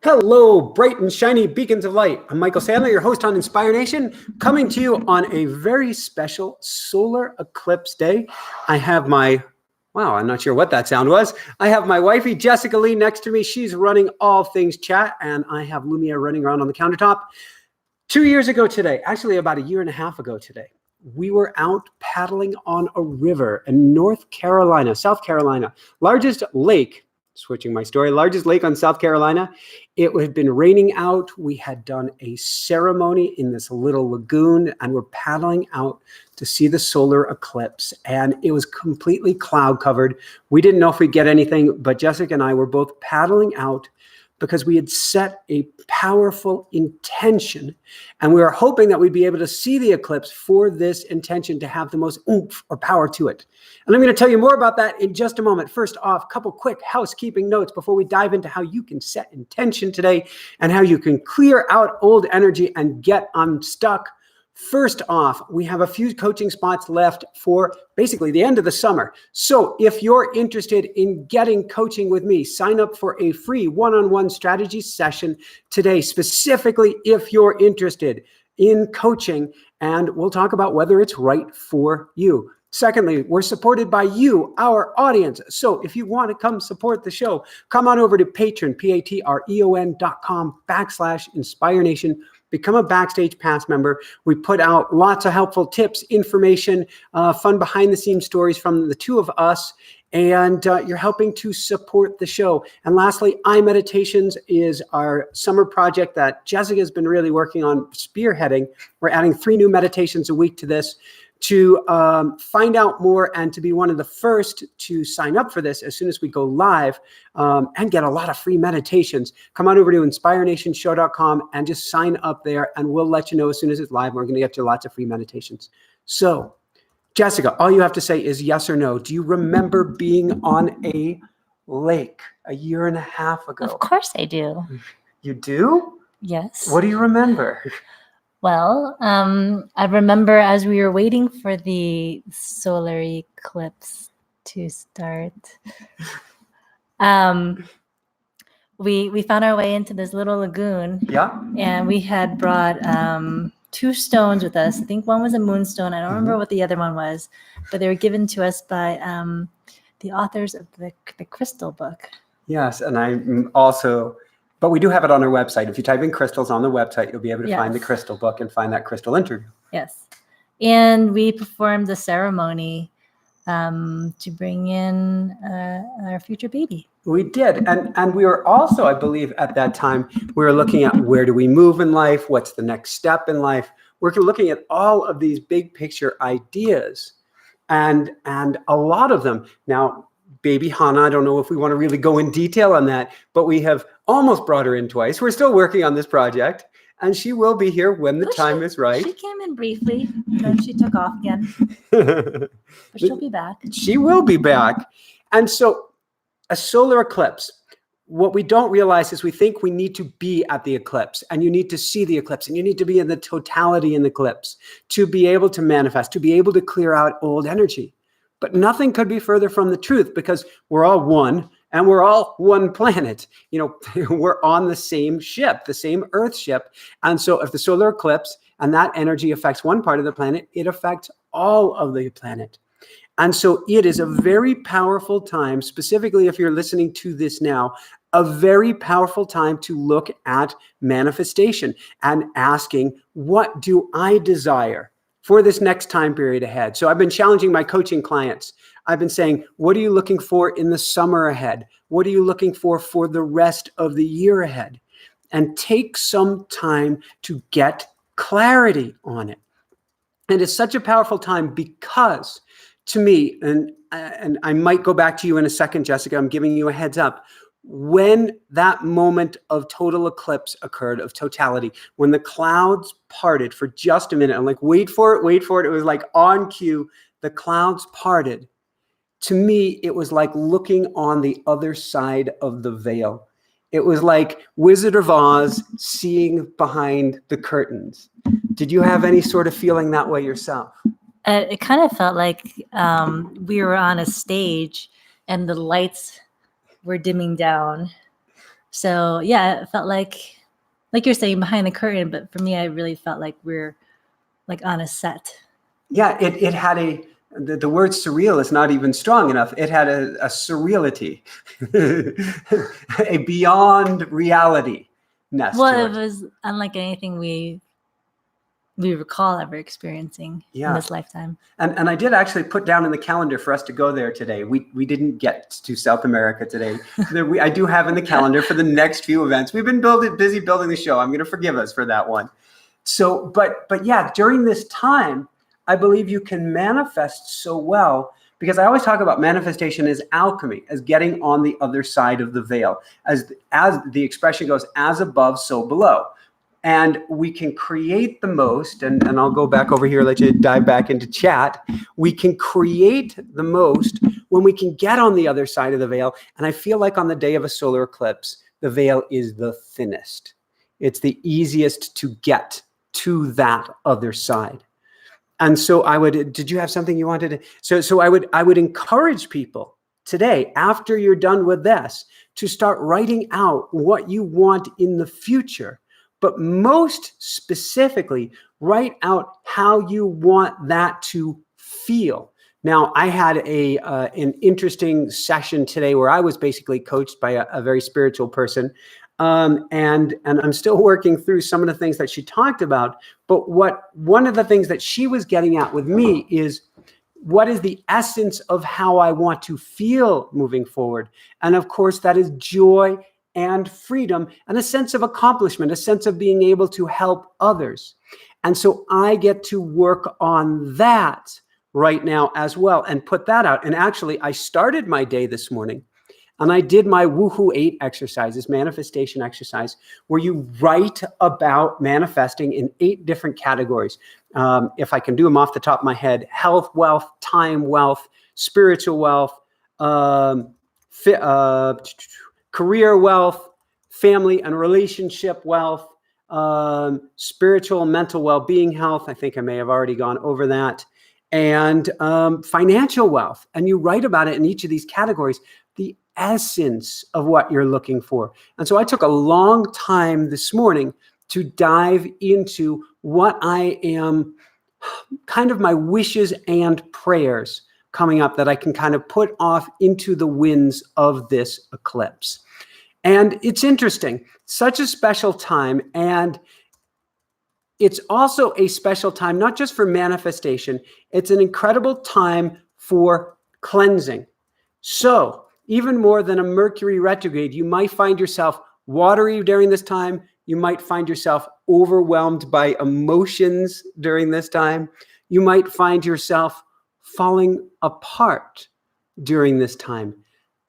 Hello, bright and shiny beacons of light. I'm Michael Sandler, your host on Inspire Nation, coming to you on a very special solar eclipse day. I have wow, I'm not sure what that sound was. I have my wifey, Jessica Lee, next to me. She's running all things chat, and I have Lumia running around on the countertop. 2 years ago today, actually about a year and a half ago today, we were out paddling on a river in South Carolina, largest lake. Switching my story, largest lake on South Carolina. It had been raining out. We had done a ceremony in this little lagoon and we're paddling out to see the solar eclipse. And it was completely cloud covered. We didn't know if we'd get anything, but Jessica and I were both paddling out because we had set a powerful intention and we were hoping that we'd be able to see the eclipse for this intention to have the most oomph or power to it. And I'm going to tell you more about that in just a moment. First off, a couple quick housekeeping notes before we dive into how you can set intention today and how you can clear out old energy and get unstuck. First off, we have a few coaching spots left for basically the end of the summer. So if you're interested in getting coaching with me, sign up for a free one-on-one strategy session today, specifically if you're interested in coaching, and we'll talk about whether it's right for you. Secondly, we're supported by you, our audience. So if you want to come support the show, come on over to patreon.com/InspireNation. Become a Backstage Pass member. We put out lots of helpful tips, information, fun behind-the-scenes stories from the two of us, and you're helping to support the show. And lastly, iMeditations is our summer project that Jessica has been really working on spearheading. We're adding 3 new meditations a week to this. To find out more and to be one of the first to sign up for this as soon as we go live and get a lot of free meditations, come on over to inspirenationshow.com and just sign up there and we'll let you know as soon as it's live. We're going to get you lots of free meditations. So, Jessica, all you have to say is yes or no. Do you remember being on a lake a year and a half ago? Of course I do. You do? Yes. What do you remember? Well, I remember as we were waiting for the solar eclipse to start, we found our way into this little lagoon. Yeah. And we had brought 2 stones with us. I think one was a moonstone. I don't remember what the other one was, but they were given to us by the authors of the Crystal book. Yes, and I'm also... But we do have it on our website. If you type in crystals on the website, you'll be able to find the crystal book and find that crystal interview. Yes. And we performed the ceremony to bring in our future baby. We did. And we were also, I believe, at that time, we were looking at where do we move in life? What's the next step in life? We're looking at all of these big picture ideas and a lot of them. Now, baby Hannah, I don't know if we want to really go in detail on that, but we have almost brought her in twice. We're still working on this project, and she will be here when the time is right. She came in briefly, then she took off again. But she'll be back. She will be back. And so a solar eclipse, what we don't realize is we think we need to be at the eclipse, and you need to see the eclipse, and you need to be in the totality in the eclipse to be able to manifest, to be able to clear out old energy. But nothing could be further from the truth because we're all one and we're all one planet. You know, we're on the same ship, the same Earth ship. And so if the solar eclipse and that energy affects one part of the planet, it affects all of the planet. And so it is a very powerful time, specifically if you're listening to this now, a very powerful time to look at manifestation and asking, what do I desire for this next time period ahead? So I've been challenging my coaching clients. I've been saying, what are you looking for in the summer ahead? What are you looking for the rest of the year ahead? And take some time to get clarity on it. And it's such a powerful time because to me, and I might go back to you in a second, Jessica, I'm giving you a heads up. When that moment of total eclipse occurred, of totality, when the clouds parted for just a minute, I'm like, wait for it, wait for it. It was like on cue, the clouds parted. To me, it was like looking on the other side of the veil. It was like Wizard of Oz seeing behind the curtains. Did you have any sort of feeling that way yourself? It kind of felt like we were on a stage and the lights were dimming down. So yeah, it felt like you're saying, behind the curtain, but for me, I really felt like we're like on a set. Yeah, it had the word surreal is not even strong enough. It had a surreality, a beyond reality ness Well, to it it. was unlike anything we recall ever experiencing in this lifetime. And I did actually put down in the calendar for us to go there today. We didn't get to South America today. I do have in the calendar for the next few events. We've been busy building the show. I'm going to forgive us for that one. So, but yeah, during this time, I believe you can manifest so well, because I always talk about manifestation as alchemy, as getting on the other side of the veil, as the expression goes, as above, so below. And we can create the most, and I'll go back over here, let you dive back into chat. We can create the most when we can get on the other side of the veil. And I feel like on the day of a solar eclipse, the veil is the thinnest. It's the easiest to get to that other side. And so did you have something you wanted to? So I would encourage people today, after you're done with this, to start writing out what you want in the future. But most specifically, write out how you want that to feel. Now, I had an interesting session today where I was basically coached by a very spiritual person. And I'm still working through some of the things that she talked about. But one of the things that she was getting at with me is, what is the essence of how I want to feel moving forward? And of course, that is joy and freedom and a sense of accomplishment, a sense of being able to help others. And so I get to work on that right now as well and put that out. And actually, I started my day this morning and I did my Woohoo 8 exercises, manifestation exercise, where you write about manifesting in 8 different categories. If I can do them off the top of my head: health, wealth, time, wealth, spiritual wealth, career wealth, family and relationship wealth, spiritual, mental well-being, health. I think I may have already gone over that. And financial wealth. And you write about it in each of these categories, the essence of what you're looking for. And so I took a long time this morning to dive into what I am, kind of my wishes and prayers coming up that I can kind of put off into the winds of this eclipse. And it's interesting, such a special time. And it's also a special time, not just for manifestation, it's an incredible time for cleansing. So even more than a Mercury retrograde, you might find yourself watery during this time. You might find yourself overwhelmed by emotions during this time. You might find yourself falling apart during this time.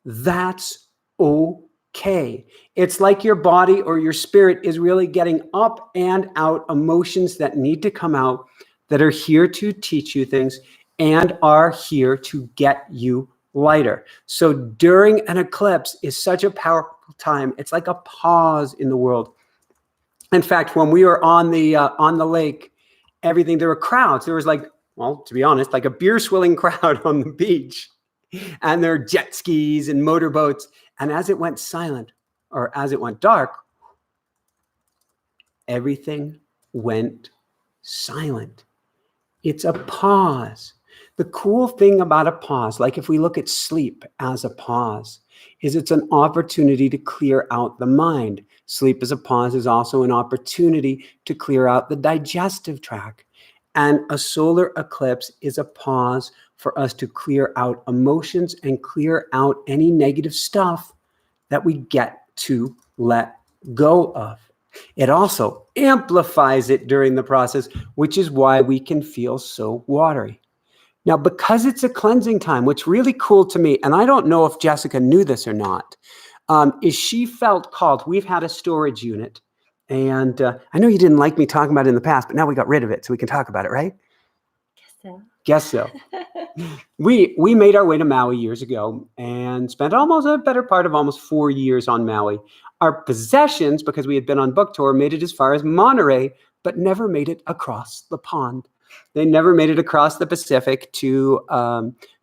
That's okay. It's like your body or your spirit is really getting up and out emotions that need to come out, that are here to teach you things and are here to get you lighter. So during an eclipse is such a powerful time. It's like a pause in the world. In fact, when we were on the lake, there were crowds. There was to be honest, like a beer swilling crowd on the beach, and there are jet skis and motorboats. And as it went silent, or as it went dark, everything went silent. It's a pause. The cool thing about a pause, like if we look at sleep as a pause, is it's an opportunity to clear out the mind. Sleep as a pause is also an opportunity to clear out the digestive tract. And a solar eclipse is a pause for us to clear out emotions and clear out any negative stuff that we get to let go of. It also amplifies it during the process, which is why we can feel so watery. Now, because it's a cleansing time, what's really cool to me, and I don't know if Jessica knew this or not, is she felt called. We've had a storage unit, and I know you didn't like me talking about it in the past, but now we got rid of it, so we can talk about it, right? Guess so. We made our way to Maui years ago and spent a better part of almost 4 years on Maui. Our possessions, because we had been on book tour, made it as far as Monterey, but never made it across the pond. They never made it across the Pacific to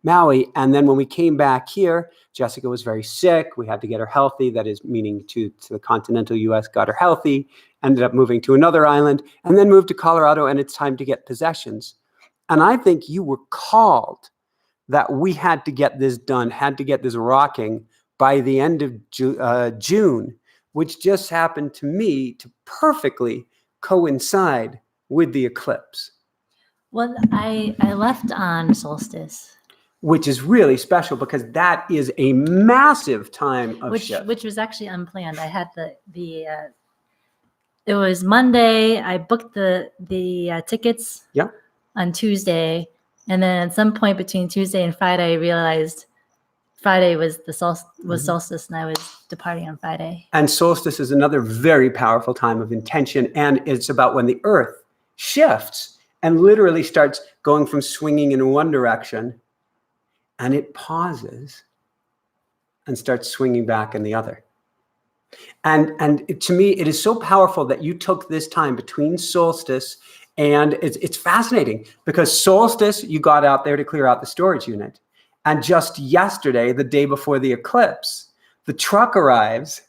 Maui. And then when we came back here, Jessica was very sick. We had to get her healthy. That is meaning to the continental US, got her healthy, ended up moving to another island, and then moved to Colorado, and it's time to get possessions. And I think you were called that we had to get this done, had to get this rocking by the end of June, which just happened to me to perfectly coincide with the eclipse. Well, I left on solstice, Which is really special because that is a massive time of shift. which was actually unplanned. I had it was Monday. I booked the tickets on Tuesday, and then at some point between Tuesday and Friday, I realized Friday was solstice, and I was departing on Friday. And solstice is another very powerful time of intention, and it's about when the Earth shifts and literally starts going from swinging in one direction, and it pauses and starts swinging back in the other. And to me, it is so powerful that you took this time between solstice, and it's fascinating because solstice, you got out there to clear out the storage unit. And just yesterday, the day before the eclipse, the truck arrives.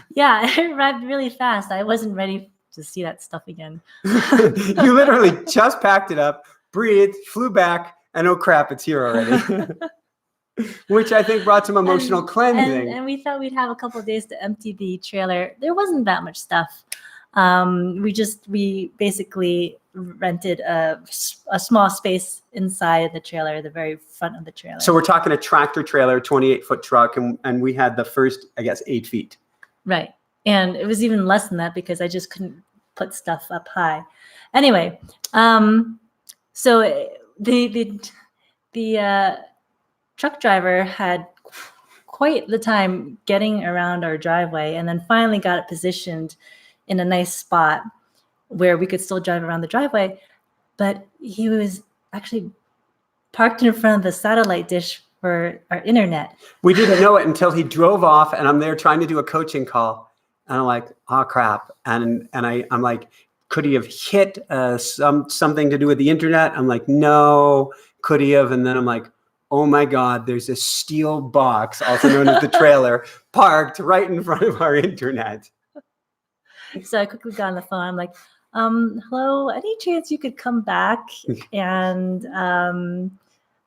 Yeah, it arrived really fast. I wasn't ready to see that stuff again. You literally just packed it up, breathed, flew back, and oh crap, it's here already. Which I think brought some emotional cleansing. And we thought we'd have a couple of days to empty the trailer. There wasn't that much stuff. We basically rented a small space inside the trailer, the very front of the trailer. So we're talking a tractor trailer, 28-foot truck, and we had the first, I guess, 8 feet. Right. And it was even less than that because I just couldn't put stuff up high. Anyway, so the truck driver had quite the time getting around our driveway, and then finally got it positioned in a nice spot where we could still drive around the driveway. But he was actually parked in front of the satellite dish for our internet. We didn't know it until he drove off, and I'm there trying to do a coaching call, and I'm like, oh crap. And I'm like, could he have hit something to do with the internet? I'm like, no. Could he have? And then I'm like, oh my God, there's a steel box, also known as the trailer, parked right in front of our internet. So I quickly got on the phone. I'm like, hello, any chance you could come back and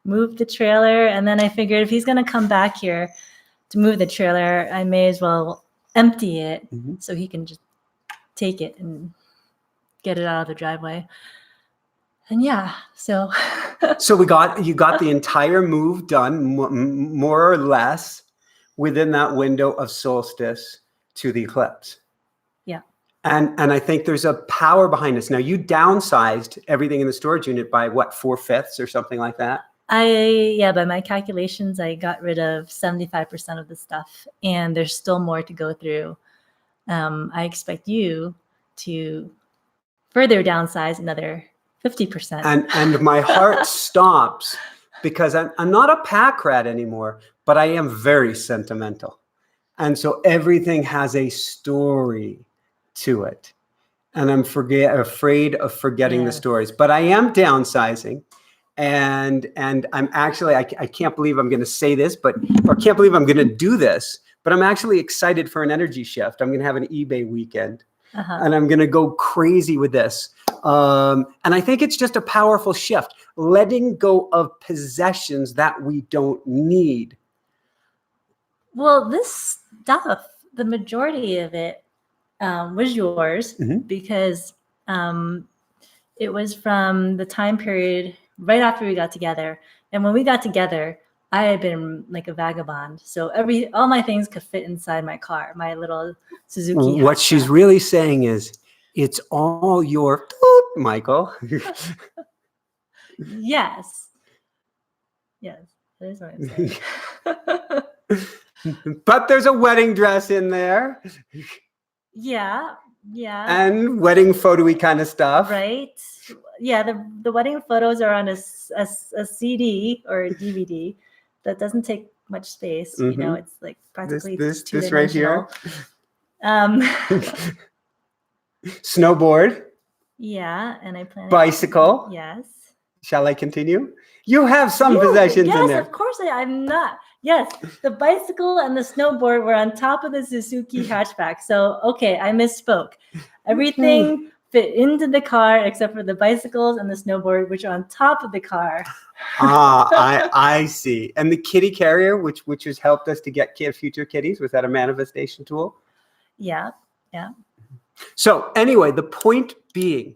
move the trailer? And then I figured if he's going to come back here to move the trailer, I may as well empty it so he can just take it and get it out of the driveway. And yeah, so so you got the entire move done, more or less, within that window of solstice to the eclipse. Yeah. And I think there's a power behind this. Now, you downsized everything in the storage unit by what, 4/5 or something like that? By my calculations, I got rid of 75% of the stuff, and there's still more to go through. I expect you to further downsize another 50%. And my heart stops because I'm not a pack rat anymore, but I am very sentimental. And so everything has a story to it. And I'm afraid of forgetting the stories. But I am downsizing. And I'm actually, I can't believe I'm going to say this, or can't believe I'm going to do this, but I'm actually excited for an energy shift. I'm going to have an eBay weekend. And I'm going to go crazy with this. And I think it's just a powerful shift, letting go of possessions that we don't need. Well, this stuff, the majority of it was yours because it was from the time period right after we got together. And when we got together, I had been like a vagabond. So all my things could fit inside my car, my little Suzuki. What she's really saying is, it's all your Michael. Yes. Yes, that is what I'm saying. But there's a wedding dress in there. Yeah. And wedding photo-y kind of stuff. Right. Yeah, the wedding photos are on a CD or a DVD that doesn't take much space. You know, it's like practically this right here. Um, Snowboard. Yeah, and I plan. Bicycle. Yes. Shall I continue? You have some possessions in Yes, there. of course I'm not. Yes, the bicycle and the snowboard were on top of the Suzuki hatchback. So, okay, I misspoke. Everything fit into the car except for the bicycles and the snowboard, which are on top of the car. I see. And the kitty carrier, which has helped us to get future kitties, was that a manifestation tool? Yeah. So anyway, the point being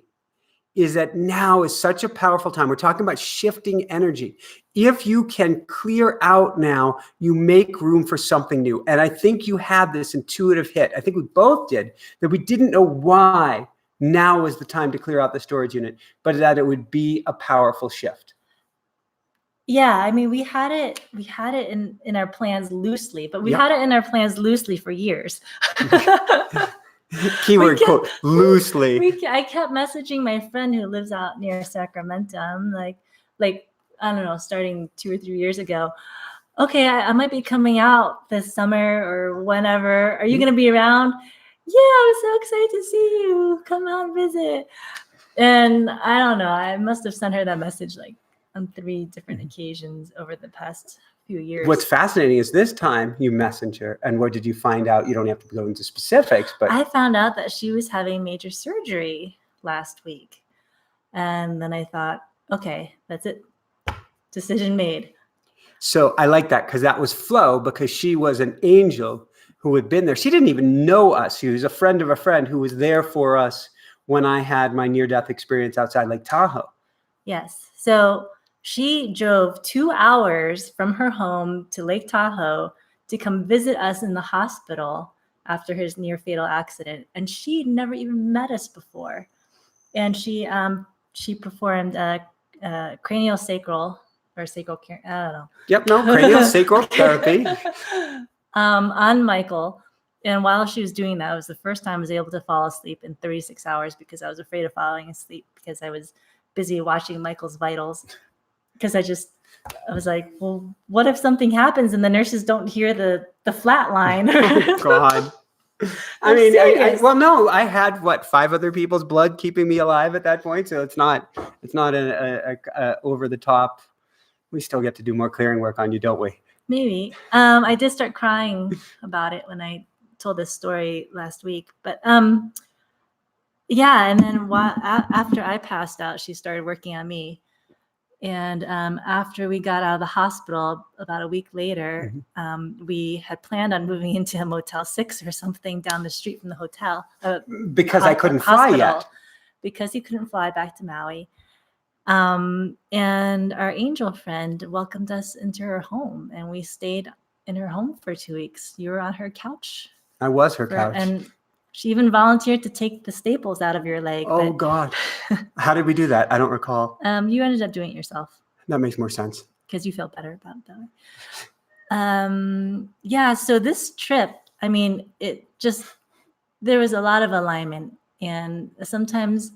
is that now is such a powerful time. We're talking about shifting energy. If you can clear out now, you make room for something new. And I think you had this intuitive hit. I think we both did, that we didn't know why now was the time to clear out the storage unit, but that it would be a powerful shift. Yeah, I mean, we had it in our plans loosely, but we had it in our plans loosely for years. Keyword quote, loosely. I kept messaging my friend who lives out near Sacramento. I'm like, I don't know, starting 2 or 3 years ago. Okay, I might be coming out this summer or whenever. Are you going to be around? Yeah, I'm so excited to see you. Come out and visit. And I don't know, I must have sent her that message like on 3 different occasions over the past few years. What's fascinating is this time you messaged her, and what did you find out? You don't have to go into specifics, but I found out that she was having major surgery last week. And then I thought, okay, that's it. Decision made. So I like that, because that was flow, because she was an angel who had been there. She didn't even know us. She was a friend of a friend who was there for us when I had my near-death experience outside Lake Tahoe. Yes. So she drove 2 hours from her home to Lake Tahoe to come visit us in the hospital after his near fatal accident. And she never even met us before. And she performed cranial sacral or sacral, I don't know. Yep, no, cranial sacral therapy. On Michael. And while she was doing that, it was the first time I was able to fall asleep in 36 hours because I was afraid of falling asleep because I was busy watching Michael's vitals. Because I was like, well, what if something happens and the nurses don't hear the flat line? Oh, God. I mean, well, no, I had 5 other people's blood keeping me alive at that point. So it's not a over the top. We still get to do more clearing work on you, don't we? Maybe. I did start crying about it when I told this story last week, but yeah. And then after I passed out, she started working on me. And after we got out of the hospital, about a week later, we had planned on moving into a Motel 6 or something down the street from the hotel. Because I couldn't fly yet. Because he couldn't fly back to Maui. And our angel friend welcomed us into her home, and we stayed in her home for 2 weeks. You were on her couch. I was her couch. And she even volunteered to take the staples out of your leg. Oh, God. How did we do that? I don't recall. You ended up doing it yourself. That makes more sense. Because you felt better about it that way. Yeah, so this trip, I mean, there was a lot of alignment. And sometimes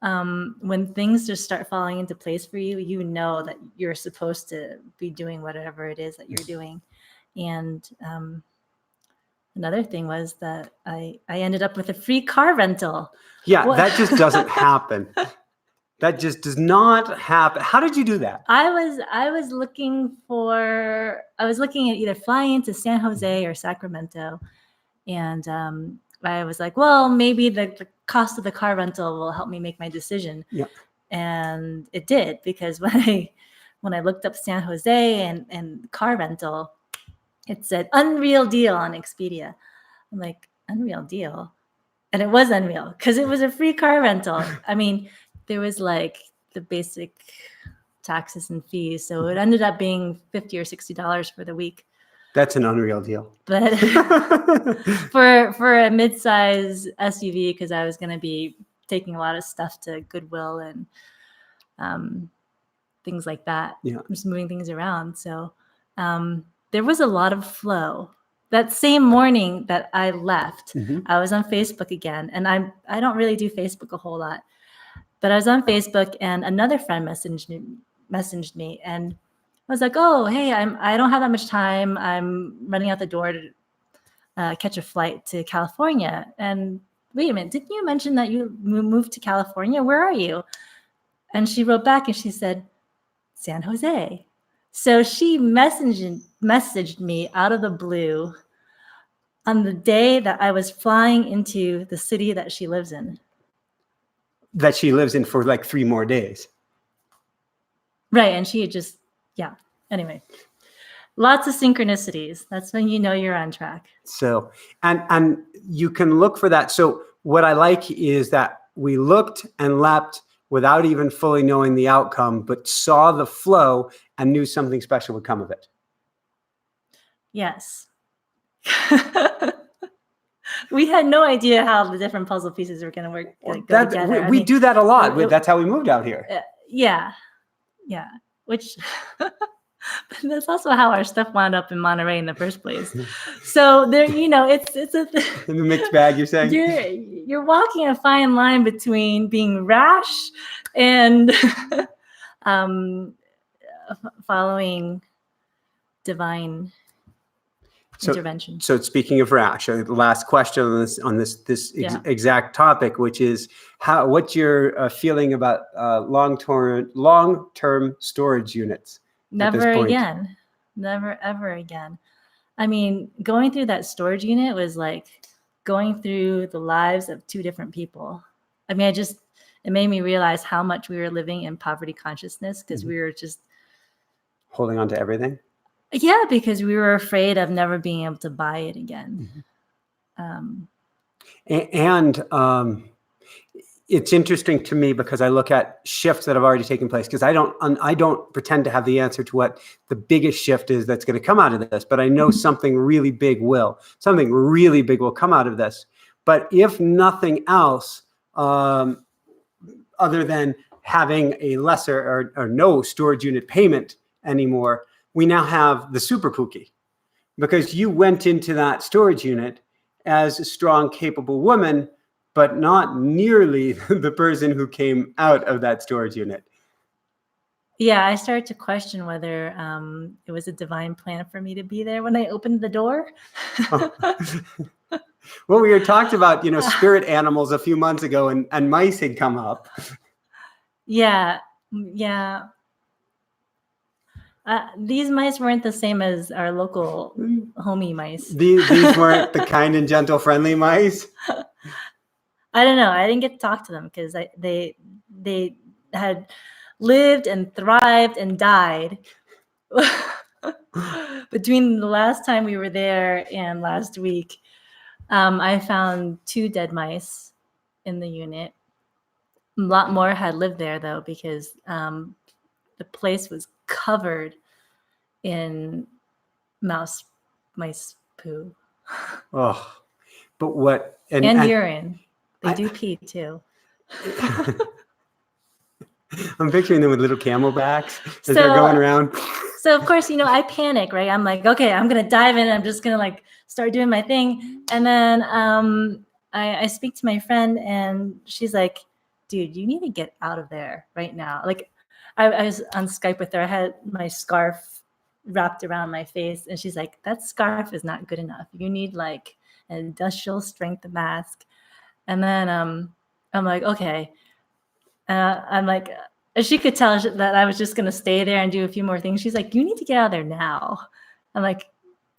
when things just start falling into place for you, you know that you're supposed to be doing whatever it is that you're doing. And another thing was that I ended up with a free car rental. Yeah, that just doesn't happen. That just does not happen. How did you do that? I was looking at either flying into San Jose or Sacramento, and I was like, well, maybe the cost of the car rental will help me make my decision. Yeah. And it did, because when I looked up San Jose and car rental, it said unreal deal on Expedia. I'm like, unreal deal? And it was unreal because it was a free car rental. I mean, there was like the basic taxes and fees. So it ended up being $50 or $60 for the week. That's an unreal deal. But for a mid-size SUV, because I was going to be taking a lot of stuff to Goodwill and things like that. Yeah. Just moving things around. So there was a lot of flow. That same morning that I left, I was on Facebook again. And I don't really do Facebook a whole lot. But I was on Facebook, and another friend messaged me, and I was like, "Oh, hey, I don't have that much time. I'm running out the door to catch a flight to California." And wait a minute, didn't you mention that you moved to California? Where are you? And she wrote back and she said, San Jose. So she messaged me out of the blue on the day that I was flying into the city that she lives in. That she lives in for like 3 more days. Right. And she had just, yeah. Anyway, lots of synchronicities. That's when you know you're on track. So, and you can look for that. So what I like is that we looked and leapt without even fully knowing the outcome, but saw the flow and knew something special would come of it. Yes. We had no idea how the different puzzle pieces were going to work. Go together. We do that a lot. That's how we moved out here. Yeah. Yeah. Which, but that's also how our stuff wound up in Monterey in the first place. So there, you know, it's a in the mixed bag. You're saying you're walking a fine line between being rash and following divine intervention. So speaking of rash, the last question on this exact topic, which is what's your feeling about long-term storage units? Never again. Never ever again. I mean, going through that storage unit was like going through the lives of 2 different people. I mean, it made me realize how much we were living in poverty consciousness because we were just holding on to everything. Yeah, because we were afraid of never being able to buy it again. It's interesting to me because I look at shifts that have already taken place because I don't pretend to have the answer to what the biggest shift is that's going to come out of this, but I know something really big will come out of this. But if nothing else, other than having a lesser or no storage unit payment anymore, we now have the super kooky because you went into that storage unit as a strong, capable woman, but not nearly the person who came out of that storage unit. Yeah, I started to question whether it was a divine plan for me to be there when I opened the door. Well, we had talked about, spirit animals a few months ago and mice had come up. Yeah. These mice weren't the same as our local homie mice. These weren't the kind and gentle, friendly mice? I don't know. I didn't get to talk to them because they had lived and thrived and died between the last time we were there and last week. I found 2 dead mice in the unit. A lot more had lived there though because the place was covered in mice poo. Oh, but what? And urine. They do pee too. I'm picturing them with little camelbacks as they're going around. So of course, I panic, right? I'm like, okay, I'm gonna dive in. I'm just gonna start doing my thing. And then I speak to my friend, and she's like, "Dude, you need to get out of there right now." Like, I was on Skype with her. I had my scarf wrapped around my face, and she's like, "That scarf is not good enough. You need an industrial strength mask." And then I'm like, okay. I'm like, she could tell that I was just going to stay there and do a few more things. She's like, you need to get out of there now. I'm like,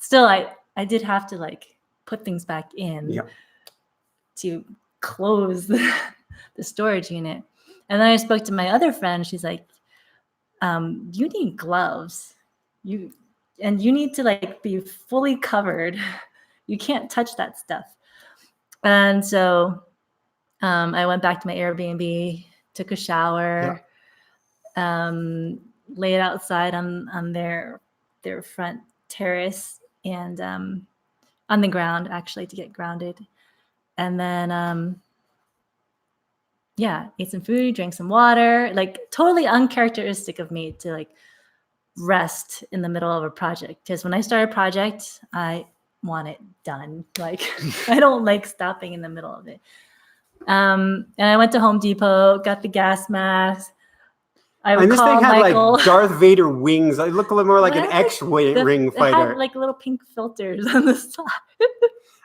still, I did have to put things back in to close the storage unit. And then I spoke to my other friend. She's like, you need gloves. You need to be fully covered. You can't touch that stuff. And so I went back to my Airbnb, took a shower, laid outside on their front terrace and on the ground actually to get grounded. And then, ate some food, drank some water, totally uncharacteristic of me to rest in the middle of a project. Because when I start a project, I want it done. I don't like stopping in the middle of it. And I went to Home Depot, got the gas mask. And this thing had Darth Vader wings. It looked a little more like an X-wing fighter. It had little pink filters on the side.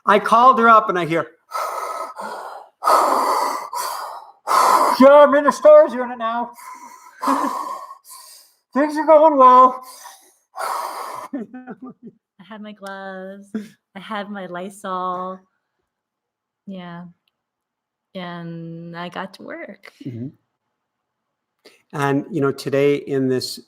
I called her up and I hear, Yeah, I'm in the storage unit now. Things are going well. I had my gloves. I had my Lysol. Yeah. And I got to work. Mm-hmm. And today in this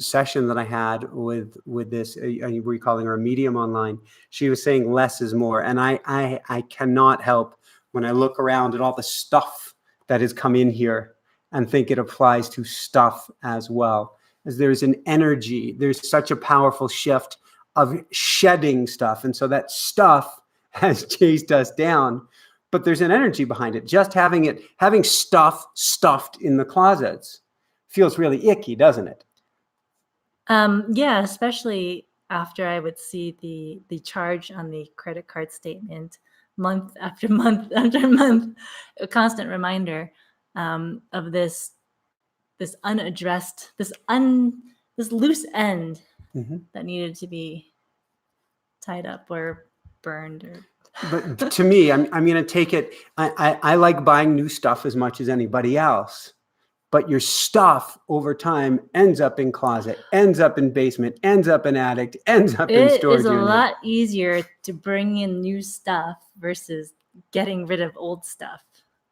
session that I had with this, were you calling her a medium online? She was saying less is more, and I cannot help when I look around at all the stuff that has come in here and think it applies to stuff as well. As there's an energy, there's such a powerful shift of shedding stuff, and so that stuff has chased us down. But there's an energy behind it. Just having stuff stuffed in the closets feels really icky, doesn't it? Yeah, especially after I would see the charge on the credit card statement month after month after month, a constant reminder of this unaddressed, this loose end that needed to be tied up or burned. But to me, I'm going to take it. I like buying new stuff as much as anybody else. But your stuff over time ends up in closet, ends up in basement, ends up in attic, ends up in storage unit. It is a unit. lot easier to bring in new stuff versus getting rid of old stuff,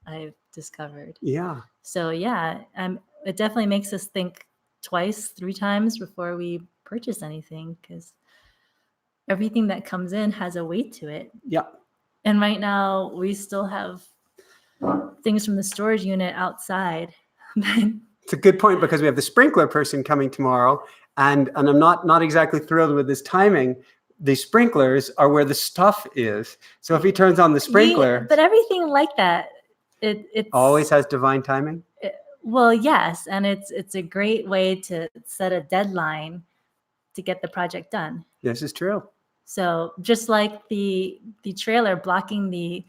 I've discovered. Yeah. So yeah, it definitely makes us think twice, 3 times before we purchase anything, because everything that comes in has a weight to it. Yeah. And right now we still have things from the storage unit outside. It's a good point, because we have the sprinkler person coming tomorrow, and I'm not exactly thrilled with this timing. The sprinklers are where the stuff is. So if he turns on the sprinkler, but everything like that, it always has divine timing. Well, yes, and it's a great way to set a deadline to get the project done. This is true. So just like the trailer blocking the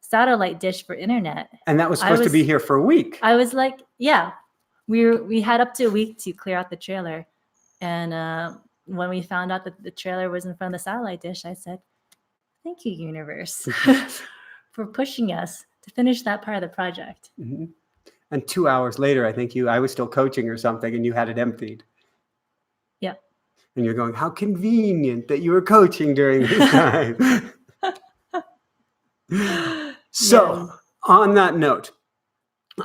satellite dish for internet, and that was supposed to be here for a week. I was like, yeah, we had up to a week to clear out the trailer, and when we found out that the trailer was in front of the satellite dish, I said, "Thank you, universe, for pushing us to finish that part of the project." Mm-hmm. And 2 hours later, I think I was still coaching or something, and you had it emptied. Yep. And you're going, how convenient that you were coaching during this time. So, on that note,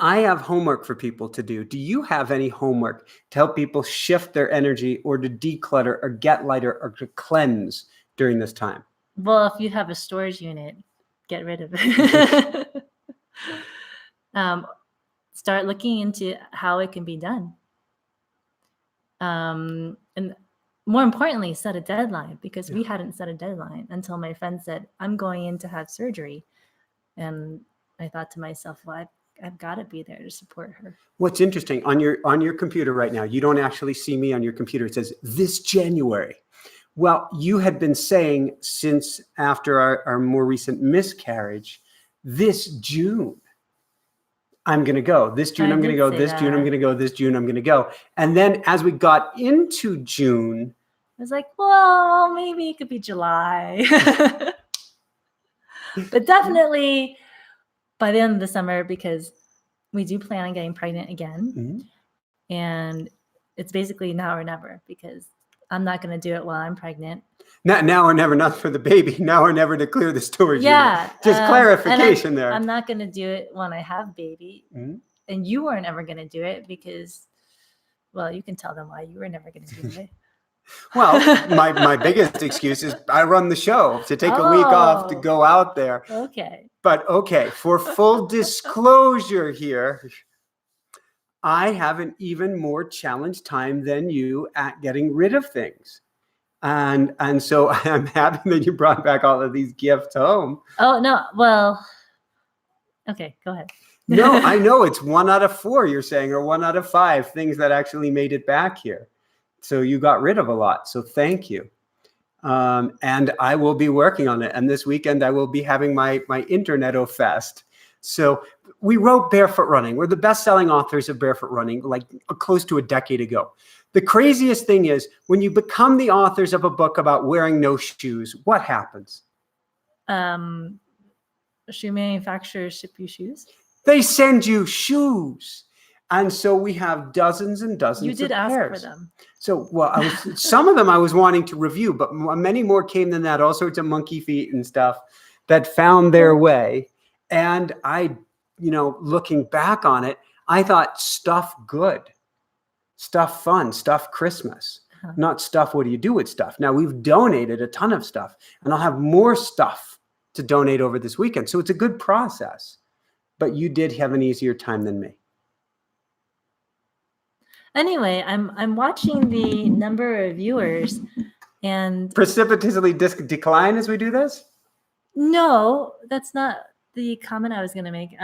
I have homework for people to do. Do you have any homework to help people shift their energy, or to declutter, or get lighter, or to cleanse during this time? Well, if you have a storage unit, get rid of it. Start looking into how it can be done. And more importantly, set a deadline, because we hadn't set a deadline until my friend said, "I'm going in to have surgery." And I thought to myself, well, I've got to be there to support her. What's interesting, on your computer right now, you don't actually see me on your computer. It says this January. Well, you had been saying since after our more recent miscarriage, this June, I'm going to go. This June, I'm going to go. This June, I'm going to go. This June, I'm going to go. And then as we got into June, I was like, well, maybe it could be July. But definitely by the end of the summer, because we do plan on getting pregnant again. Mm-hmm. And it's basically now or never, because I'm not going to do it while I'm pregnant. Now or never, not for the baby. Now or never to clear the storage unit. Just clarification there. I'm not going to do it when I have baby. Mm-hmm. And you weren't ever going to do it because, well, you can tell them why you were never going to do it. Well, my biggest excuse is I run the show. To take a week off to go out there. Okay. But okay, for full disclosure here, I have an even more challenged time than you at getting rid of things. And so I'm happy that you brought back all of these gifts home. Oh, no. Well, okay, go ahead. No, I know it's 1 out of 4 you're saying, or 1 out of 5 things that actually made it back here. So you got rid of a lot. So thank you. And I will be working on it. And this weekend I will be having my Internet-o Fest. So we wrote Barefoot Running. We're the best-selling authors of Barefoot Running, like close to a decade ago. The craziest thing is when you become the authors of a book about wearing no shoes, what happens? shoe manufacturers ship you shoes? They send you shoes. And so we have dozens and dozens You did of ask pairs. for them. So, well, some of them I was wanting to review, but many more came than that. All sorts of monkey feet and stuff that found their way. And I, looking back on it, I thought stuff good, stuff fun, stuff Christmas, not stuff. What do you do with stuff? Now we've donated a ton of stuff, and I'll have more stuff to donate over this weekend. So it's a good process. But you did have an easier time than me. Anyway, I'm watching the number of viewers and precipitously decline as we do this? No, that's not the comment I was going to make.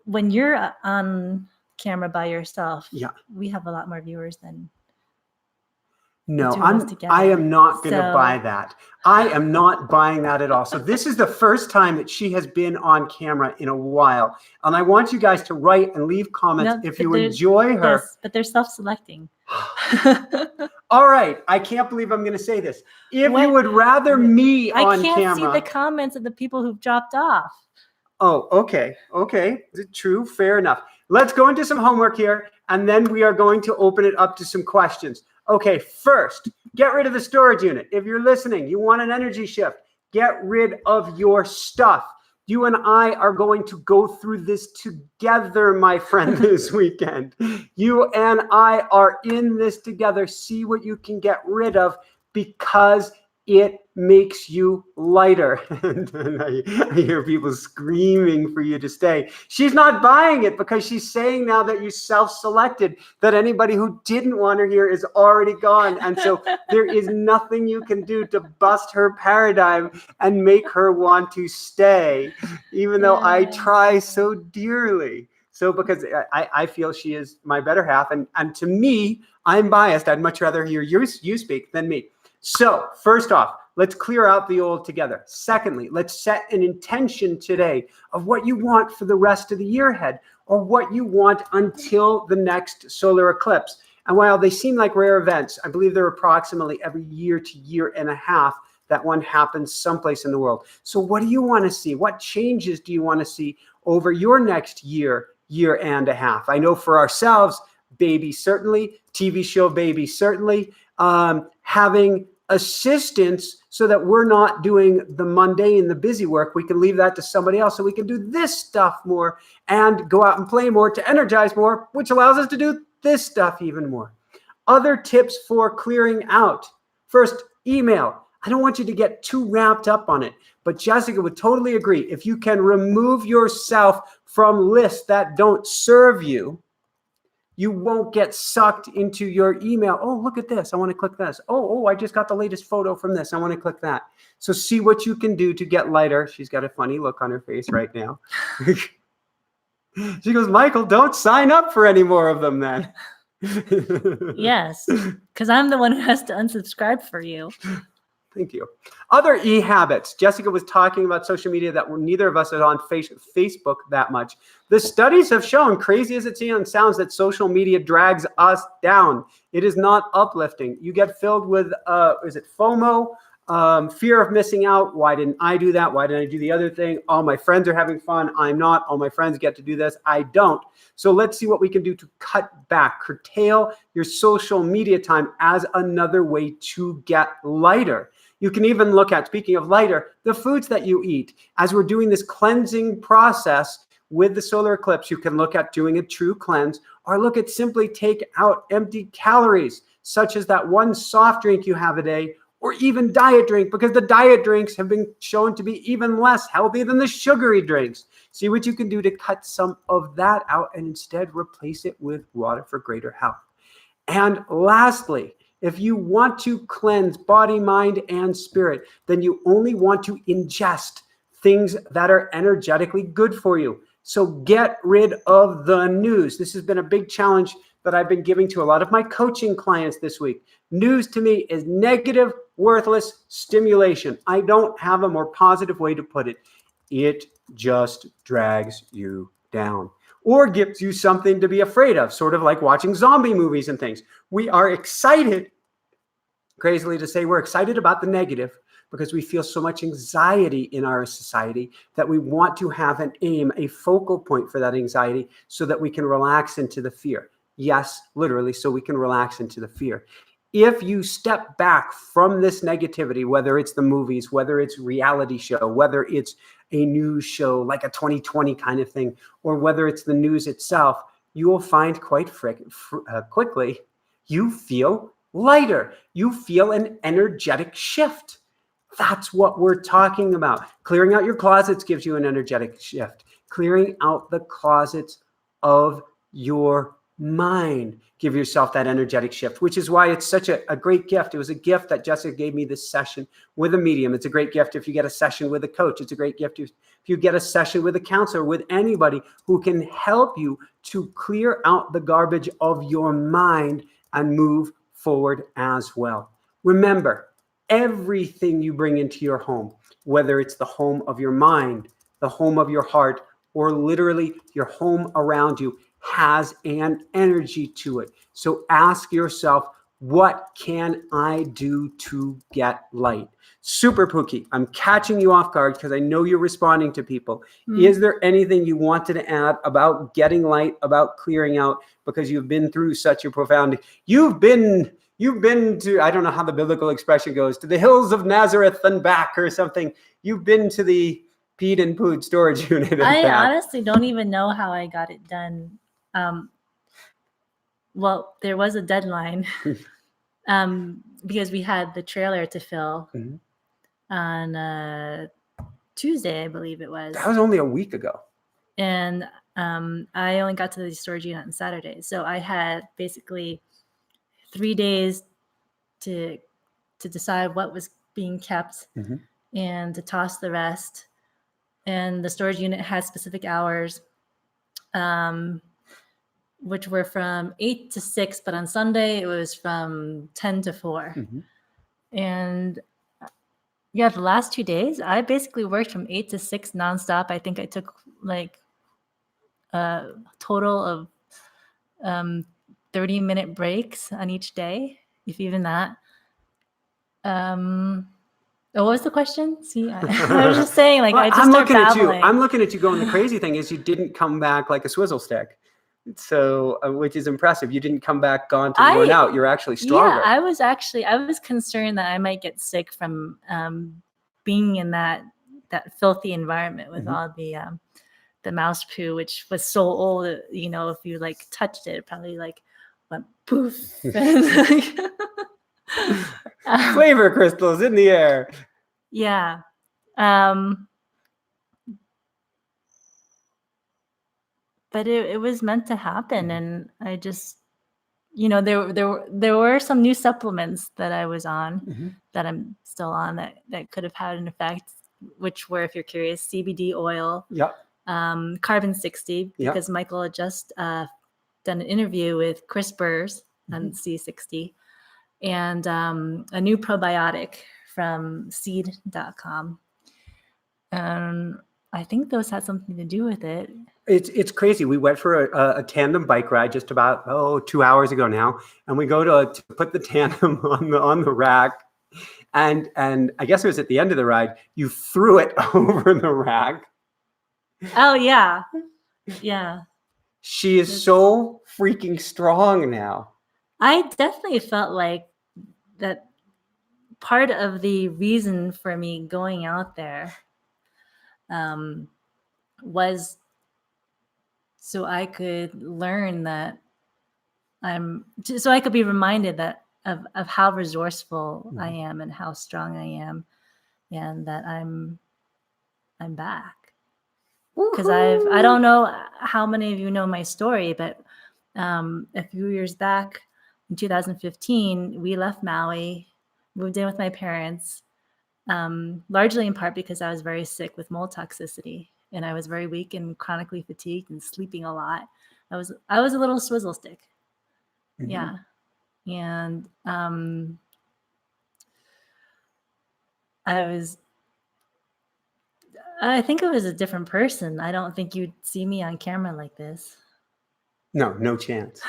When you're on camera by yourself, we have a lot more viewers than No, I am not going to buy that. I am not buying that at all. So this is the first time that she has been on camera in a while. And I want you guys to write and leave comments if you enjoy her. Yes, but they're self-selecting. All right. I can't believe I'm going to say this. If you would rather me on camera. I can't see the comments of the people who've dropped off. Oh, okay. Okay. True. Fair enough. Let's go into some homework here. And then we are going to open it up to some questions. Okay, first, get rid of the storage unit. If you're listening, you want an energy shift, get rid of your stuff. You and I are going to go through this together, my friend, this weekend. You and I are in this together. See what you can get rid of because it makes you lighter. And I hear people screaming for you to stay. She's not buying it because she's saying now that you self-selected, that anybody who didn't want her here is already gone. And so there is nothing you can do to bust her paradigm and make her want to stay, even though I try so dearly. So because I feel she is my better half. And to me, I'm biased. I'd much rather hear you speak than me. So first off, let's clear out the old together. Secondly, let's set an intention today of what you want for the rest of the year ahead, or what you want until the next solar eclipse. And while they seem like rare events, I believe they're approximately every year to year and a half that one happens someplace in the world. So what do you want to see? What changes do you want to see over your next year, year and a half? I know for ourselves, baby, certainly, TV show baby, certainly, having assistance so that we're not doing the mundane, the busy work. We can leave that to somebody else so we can do this stuff more and go out and play more to energize more, which allows us to do this stuff even more. Other tips for clearing out. First, email. I don't want you to get too wrapped up on it, but Jessica would totally agree. If you can remove yourself from lists that don't serve you, you won't get sucked into your email. Oh, look at this. I want to click this. Oh, I just got the latest photo from this. I want to click that. So see what you can do to get lighter. She's got a funny look on her face right now. She goes, Michael, don't sign up for any more of them then. Yes, because I'm the one who has to unsubscribe for you. Thank you. Other e-habits. Jessica was talking about social media that neither of us are on Facebook that much. The studies have shown, crazy as it sounds, that social media drags us down. It is not uplifting. You get filled with, is it FOMO? Fear of missing out. Why didn't I do that? Why didn't I do the other thing? All my friends are having fun. I'm not. All my friends get to do this. I don't. So let's see what we can do to cut back, curtail your social media time as another way to get lighter. You can even look at, speaking of lighter, the foods that you eat. As we're doing this cleansing process with the solar eclipse, you can look at doing a true cleanse, or look at simply take out empty calories, such as that one soft drink you have a day, or even diet drink, because the diet drinks have been shown to be even less healthy than the sugary drinks. See what you can do to cut some of that out and instead replace it with water for greater health. And lastly, if you want to cleanse body, mind, and spirit, then you only want to ingest things that are energetically good for you. So get rid of the news. This has been a big challenge that I've been giving to a lot of my coaching clients this week. News to me is negative, worthless stimulation. I don't have a more positive way to put it. It just drags you down, or gives you something to be afraid of, sort of like watching zombie movies and things. We are excited, crazily to say, we're excited about the negative, because we feel so much anxiety in our society that we want to have an aim, a focal point for that anxiety so that we can relax into the fear. Yes, literally, so we can relax into the fear. If you step back from this negativity, whether it's the movies, whether it's reality show, whether it's a news show like a 2020 kind of thing, or whether it's the news itself, you will find quite quickly you feel lighter. You feel an energetic shift. That's what we're talking about. Clearing out your closets gives you an energetic shift. Clearing out the closets of your mind. Give yourself that energetic shift, which is why it's such a great gift. It was a gift that Jessica gave me this session with a medium. It's a great gift if you get a session with a coach. It's a great gift if you get a session with a counselor, with anybody who can help you to clear out the garbage of your mind and move forward as well. Remember, everything you bring into your home, whether it's the home of your mind, the home of your heart, or literally your home around you, has an energy to it. So ask yourself, what can I do to get light? Super Pookie, I'm catching you off guard because I know you're responding to people. Is there anything you wanted to add about getting light, about clearing out, because you've been through such a profound, you've been to, I don't know how the biblical expression goes, to the hills of Nazareth and back or something. You've been to the peed and pooed storage unit and I back. honestly don't even know how I got it done. Well, there was a deadline because we had the trailer to fill on Tuesday, I believe it was. That was only a week ago. And I only got to the storage unit on Saturday. So I had basically 3 days to decide what was being kept and to toss the rest. And the storage unit had specific hours, which were from 8 to 6, but on Sunday it was from 10 to 4. And yeah, the last 2 days, I basically worked from 8 to 6 nonstop. I think I took like a total of 30-minute breaks on each day, if even that. What was the question? See, I was just saying, like, well, I just I'm started babbling. I'm looking at you going, the crazy thing is you didn't come back like a swizzle stick. So, which is impressive. You didn't come back gaunt and worn out. You're actually stronger. Yeah, I was concerned that I might get sick from being in that filthy environment with all the mouse poo, which was so old. You know, if you like touched it, it probably like went poof. Flavor crystals in the air. Yeah. But it was meant to happen, and I just, you know, there were some new supplements that I was on that I'm still on that could have had an effect, which were, if you're curious, CBD oil, carbon 60, because Michael had just done an interview with Chris Burrs on C60, and a new probiotic from seed.com. I think those had something to do with it. It's crazy. We went for a tandem bike ride just about 2 hours ago now, and we go to put the tandem on the rack, and I guess it was at the end of the ride, you threw it over the rack. Oh yeah, yeah. She is so freaking strong now. I definitely felt like that part of the reason for me going out there was so I could learn that so I could be reminded that of how resourceful I am and how strong I am, and that I'm back. Because I don't know how many of you know my story, but a few years back in 2015, we left Maui, moved in with my parents, largely in part because I was very sick with mold toxicity, and I was very weak and chronically fatigued and sleeping a lot. I was a little swizzle stick. Yeah. And I think I was a different person. I don't think you'd see me on camera like this. No chance.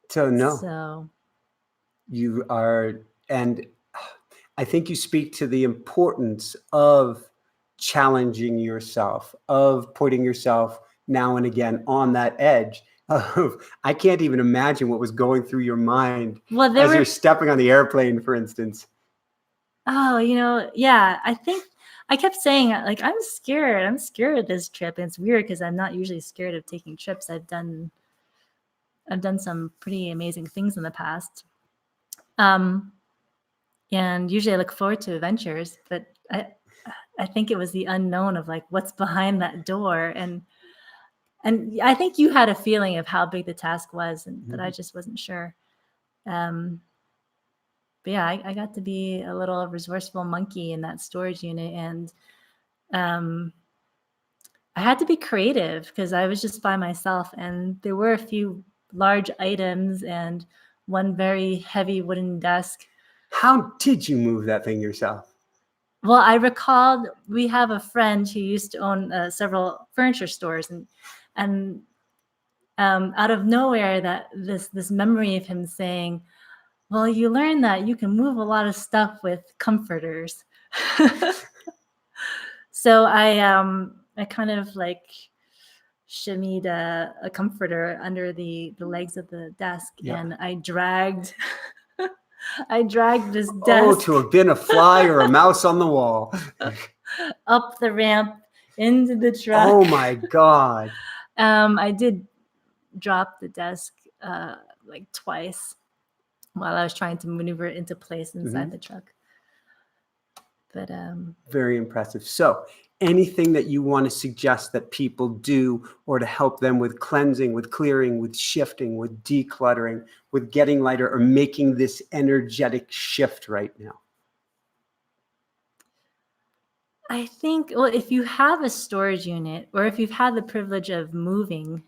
So no. So You are And I think you speak to the importance of challenging yourself, of putting yourself now and again on that edge of, I can't even imagine what was going through your mind as you're stepping on the airplane, for instance. Oh, yeah, I think I kept saying, like, I'm scared of this trip. And it's weird because I'm not usually scared of taking trips. I've done some pretty amazing things in the past. And usually I look forward to adventures, but I think it was the unknown of, like, what's behind that door. And I think you had a feeling of how big the task was, but I just wasn't sure. But yeah, I got to be a little resourceful monkey in that storage unit. And I had to be creative because I was just by myself. And there were a few large items and one very heavy wooden desk. How did you move that thing yourself? Well, I recalled we have a friend who used to own several furniture stores, and out of nowhere, that this memory of him saying, "Well, you learn that you can move a lot of stuff with comforters." So I kind of like shimmied a comforter under the legs of the desk, and I dragged this desk. Oh, to have been a fly or a mouse on the wall. Up the ramp into the truck. Oh my God. I did drop the desk like twice while I was trying to maneuver it into place inside the truck. But very impressive. So anything that you want to suggest that people do, or to help them with cleansing, with clearing, with shifting, with decluttering, with getting lighter, or making this energetic shift right now? I think, well, if you have a storage unit, or if you've had the privilege of moving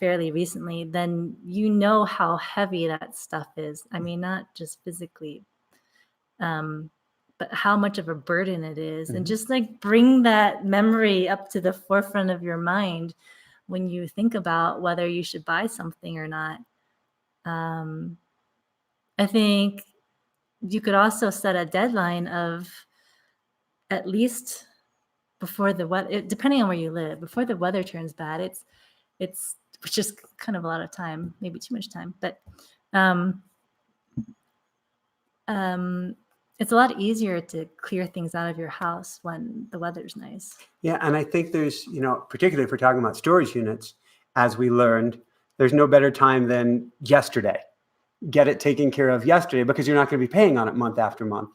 fairly recently, then you know how heavy that stuff is. I mean, not just physically, but how much of a burden it is. And just like bring that memory up to the forefront of your mind when you think about whether you should buy something or not. I think you could also set a deadline of at least before the weather, depending on where you live, before the weather turns bad. It's just kind of a lot of time, maybe too much time, but it's a lot easier to clear things out of your house when the weather's nice. Yeah, and I think there's, particularly if we're talking about storage units, as we learned, there's no better time than yesterday. Get it taken care of yesterday, because you're not going to be paying on it month after month.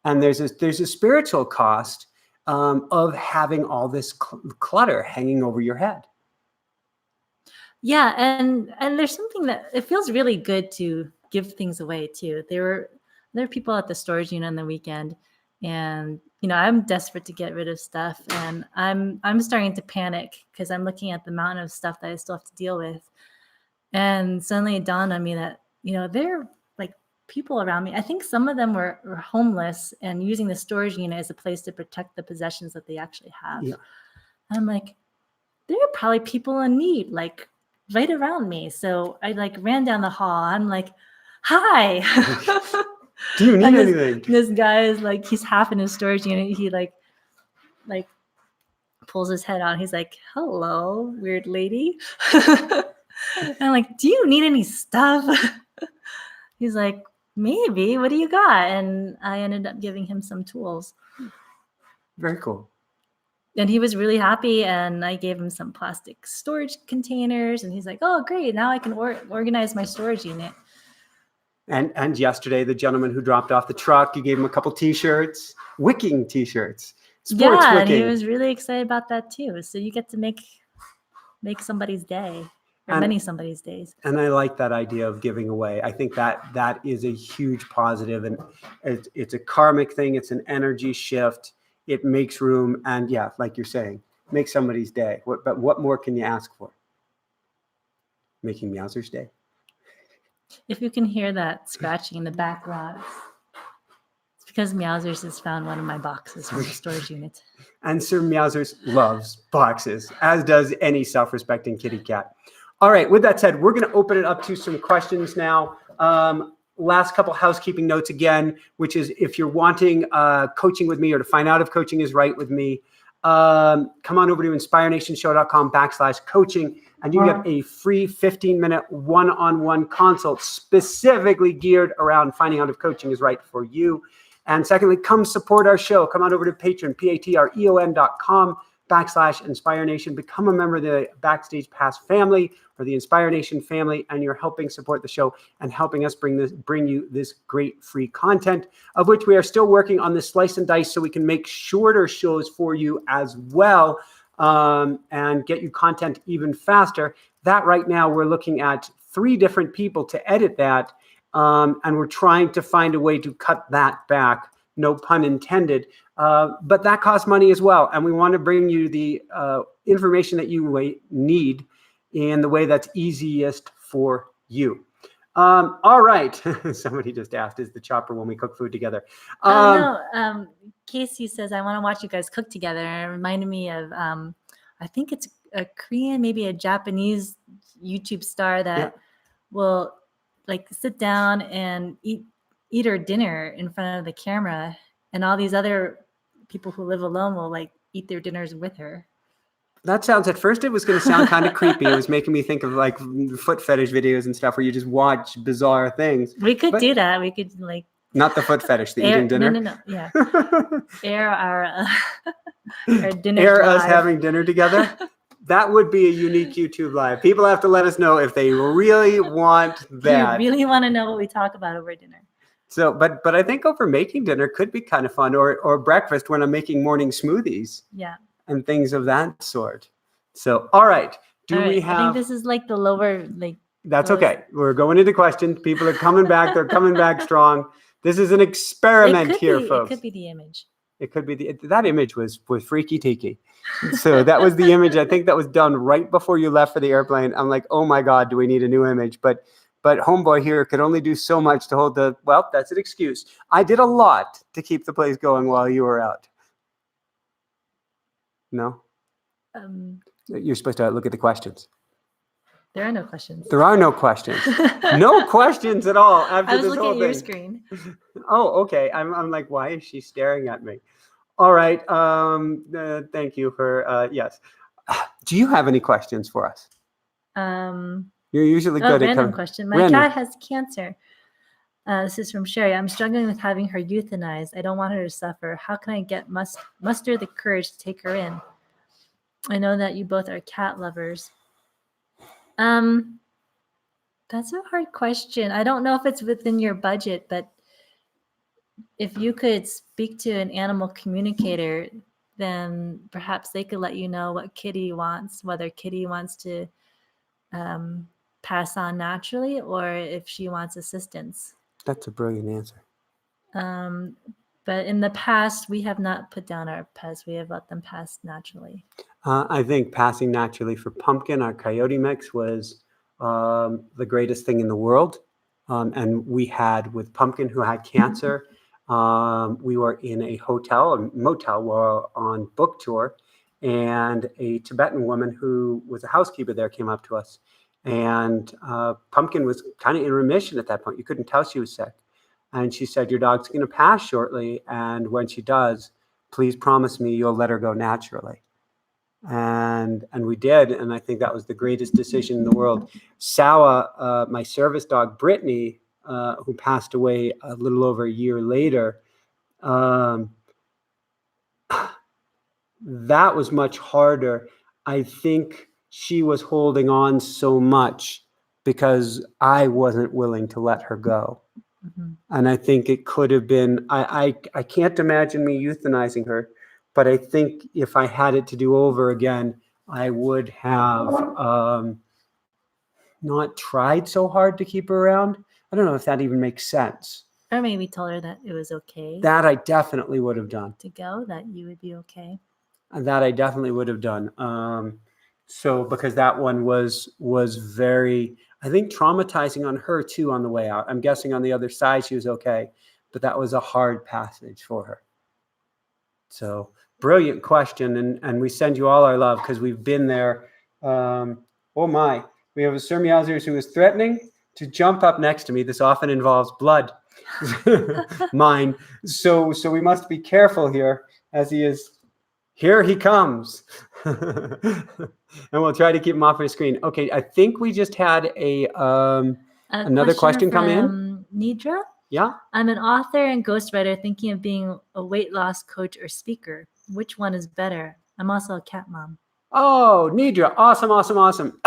And there's a spiritual cost of having all this clutter hanging over your head. Yeah, and there's something that it feels really good to give things away too. There are people at the storage unit on the weekend, and I'm desperate to get rid of stuff, and I'm starting to panic because I'm looking at the amount of stuff that I still have to deal with. And suddenly it dawned on me that there are like people around me. I think some of them were homeless and using the storage unit as a place to protect the possessions that they actually have. Yeah. And I'm like, there are probably people in need, like right around me. So I like ran down the hall. I'm like, hi. Do you need anything? This guy is like, he's half in his storage unit. He like pulls his head out. He's like, hello, weird lady. And I'm like, do you need any stuff? He's like, maybe. What do you got? And I ended up giving him some tools. Very cool. And he was really happy, and I gave him some plastic storage containers, and he's like, oh, great. Now I can organize my storage unit. And yesterday, the gentleman who dropped off the truck, you gave him a couple T-shirts, wicking T-shirts, sports wicking. And he was really excited about that too. So you get to make somebody's day, or many somebody's days. And I like that idea of giving away. I think that is a huge positive, and it's a karmic thing. It's an energy shift. It makes room, and yeah, like you're saying, make somebody's day. But what more can you ask for? Making Meowser's day. If you can hear that scratching in the background, it's because Meowser's has found one of my boxes from the storage unit. And Sir Meowser's loves boxes, as does any self-respecting kitty cat. All right, with that said, we're going to open it up to some questions now. last couple housekeeping notes again, which is if you're wanting coaching with me or to find out if coaching is right with me, come on over to inspirenationshow.com/coaching, and you get a free 15-minute one-on-one consult specifically geared around finding out if coaching is right for you. And secondly, come support our show. Come on over to Patreon, patreon.com/InspireNation. Become a member of the Backstage Pass family or the Inspire Nation family, and you're helping support the show and helping us bring you this great free content, of which we are still working on this slice and dice so we can make shorter shows for you as well, and get you content even faster. That right now we're looking at 3 different people to edit that. And we're trying to find a way to cut that back, no pun intended. But that costs money as well. And we want to bring you the information that you need in the way that's easiest for you. All right. Somebody just asked, is the chopper when we cook food together? No. Casey says, I want to watch you guys cook together. It reminded me of, I think it's a Korean, maybe a Japanese YouTube star that will like sit down and eat her dinner in front of the camera, and all these other people who live alone will like eat their dinners with her. That sounds, at first it was going to sound kind of creepy. It was making me think of like foot fetish videos and stuff where you just watch bizarre things. We could do that. We could like not the foot fetish, the eating dinner. No. Yeah. Air our dinner. Air live. Us having dinner together. That would be a unique YouTube live. People have to let us know if they really want that. You really want to know what we talk about over dinner. So, but I think over making dinner could be kind of fun, or breakfast when I'm making morning smoothies. Yeah. And things of that sort. So, all right. We have? I think this is like the lower, like. That's okay. We're going into questions. People are coming back. They're coming back strong. This is an experiment here, folks. It could be the image. It could be that image was freaky tiki. So that was the image. I think that was done right before you left for the airplane. I'm like, oh my God, do we need a new image? But homeboy here could only do so much to hold well, that's an excuse. I did a lot to keep the place going while you were out. No? You're supposed to look at the questions. There are no questions. There are no questions. No questions at all after this whole thing. I was looking at your screen. Oh, okay. I'm like, why is she staring at me? All right. Thank you for yes. Do you have any questions for us? You're usually good at random question. My cat has cancer. This is from Sherry. I'm struggling with having her euthanized. I don't want her to suffer. How can I muster the courage to take her in? I know that you both are cat lovers. That's a hard question. I don't know if it's within your budget, but if you could speak to an animal communicator, then perhaps they could let you know what Kitty wants, whether Kitty wants to pass on naturally or if she wants assistance. That's a brilliant answer. But in the past, we have not put down our pets. We have let them pass naturally. I think passing naturally for Pumpkin, our coyote mix, was the greatest thing in the world. And we had with Pumpkin, who had cancer, we were in a motel, we were on book tour, and a Tibetan woman who was a housekeeper there came up to us. And Pumpkin was kind of in remission at that point. You couldn't tell she was sick. And she said, your dog's going to pass shortly. And when she does, please promise me you'll let her go naturally. And we did. And I think that was the greatest decision in the world. Sawa, my service dog, Brittany, who passed away a little over a year later, that was much harder. I think she was holding on so much because I wasn't willing to let her go. Mm-hmm. And I think it could have been, I can't imagine me euthanizing her, but I think if I had it to do over again, I would have not tried so hard to keep her around. I don't know if that even makes sense. Or maybe tell her that it was okay. That I definitely would have done. To go, that you would be okay. That I definitely would have done. So because that one was very, I think, traumatizing on her too on the way out. I'm guessing on the other side she was okay, but that was a hard passage for her. So brilliant question, and we send you all our love because we've been there. Oh my, we have a Sir Meowsers who is threatening. to jump up next to me. This often involves blood, mine. So we must be careful here as he is. Here he comes. And we'll try to keep him off my screen. Okay, I think we just had another question come in. Nidra? Yeah. I'm an author and ghostwriter thinking of being a weight loss coach or speaker. Which one is better? I'm also a cat mom. Oh, Nidra, awesome.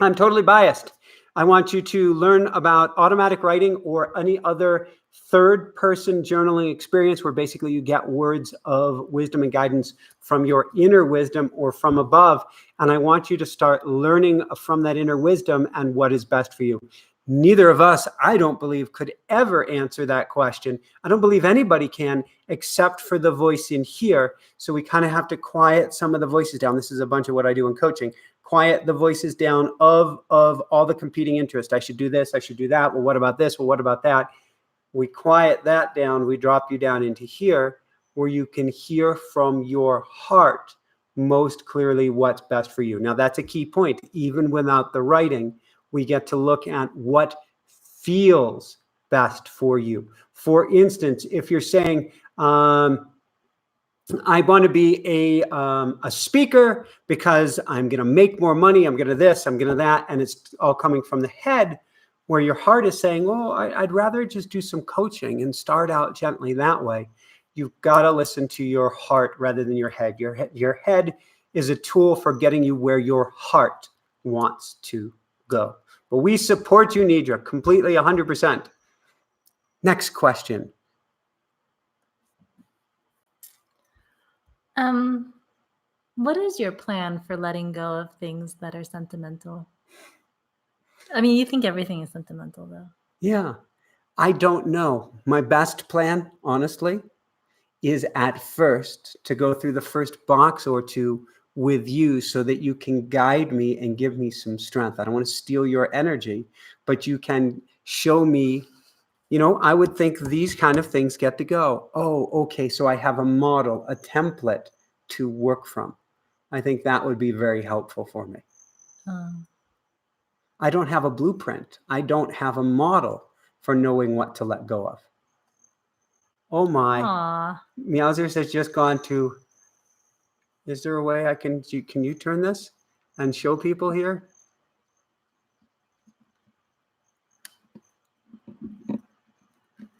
I'm totally biased. I want you to learn about automatic writing or any other third-person journaling experience where basically you get words of wisdom and guidance from your inner wisdom or from above. And I want you to start learning from that inner wisdom and what is best for you. Neither of us, I don't believe, could ever answer that question. I don't believe anybody can, except for the voice in here. So we kind of have to quiet some of the voices down. This is a bunch of what I do in coaching. Quiet the voices down of all the competing interest. I should do this. I should do that. Well, what about this? Well, what about that? We quiet that down. We drop you down into here where you can hear from your heart most clearly what's best for you. Now, that's a key point. Even without the writing, we get to look at what feels best for you. For instance, if you're saying, I want to be a speaker because I'm going to make more money. I'm going to this, I'm going to that. And it's all coming from the head where your heart is saying, oh, I'd rather just do some coaching and start out gently that way. You've got to listen to your heart rather than your head. Your head is a tool for getting you where your heart wants to go. But we support you, Nidra, completely 100%. Next question. What is your plan for letting go of things that are sentimental? I mean, you think everything is sentimental, though. Yeah, I don't know. My best plan, honestly, is at first to go through the first box or two with you so that you can guide me and give me some strength. I don't want to steal your energy, but you can show me, you know, I would think these kind of things get to go. Oh, okay, so I have a model, a template to work from. I think that would be very helpful for me. I don't have a blueprint. I don't have a model for knowing what to let go of. Oh my. Aww. Meowsers has just gone to, is there a way I can you turn this and show people here?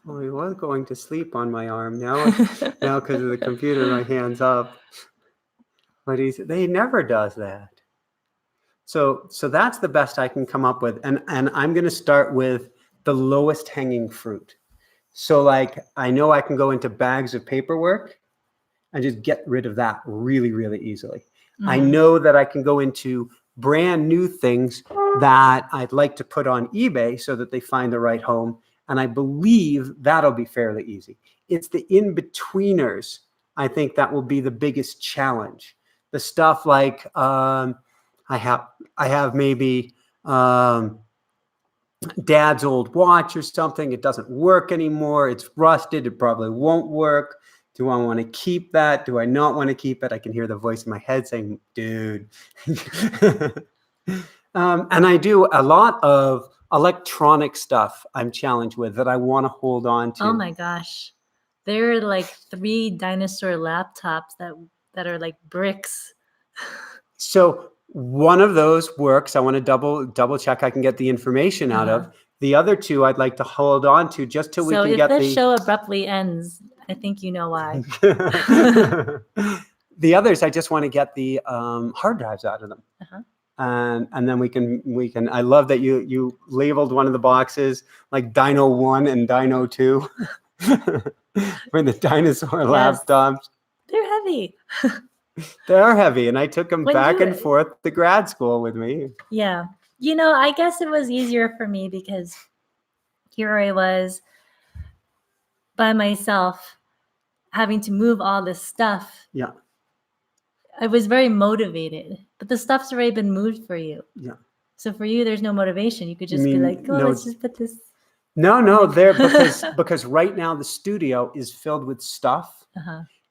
Well, he was going to sleep on my arm. Now because of the computer, my hand's up. But he never does that. So that's the best I can come up with. And I'm going to start with the lowest hanging fruit. So like, I know I can go into bags of paperwork and just get rid of that really, really easily. I know that I can go into brand new things that I'd like to put on eBay so that they find the right home. And I believe that'll be fairly easy. It's the in-betweeners, I think, that will be the biggest challenge. The stuff like I have maybe dad's old watch or something. It doesn't work anymore. It's rusted. It probably won't work. Do I want to keep that? Do I not want to keep it? I can hear the voice in my head saying, dude. And I do a lot of electronic stuff I'm challenged with that I want to hold on to. Oh my gosh. There are like 3 dinosaur laptops that are like bricks. So one of those works. I want to double check I can get the information out of. The other 2 I'd like to hold on to just till we can get the... So if this show abruptly ends, I think you know why. The others, I just want to get the hard drives out of them. And then we can, I love that you labeled one of the boxes like Dino 1 and Dino 2 for the dinosaur laptops. They're heavy. They are heavy, and I took them back and forth to grad school with me. Yeah. You know, I guess it was easier for me because here I was by myself having to move all this stuff. Yeah. I was very motivated, but the stuff's already been moved for you. Yeah. So for you, there's no motivation. You could just be like, oh, let's just put this. No, there because right now the studio is filled with stuff.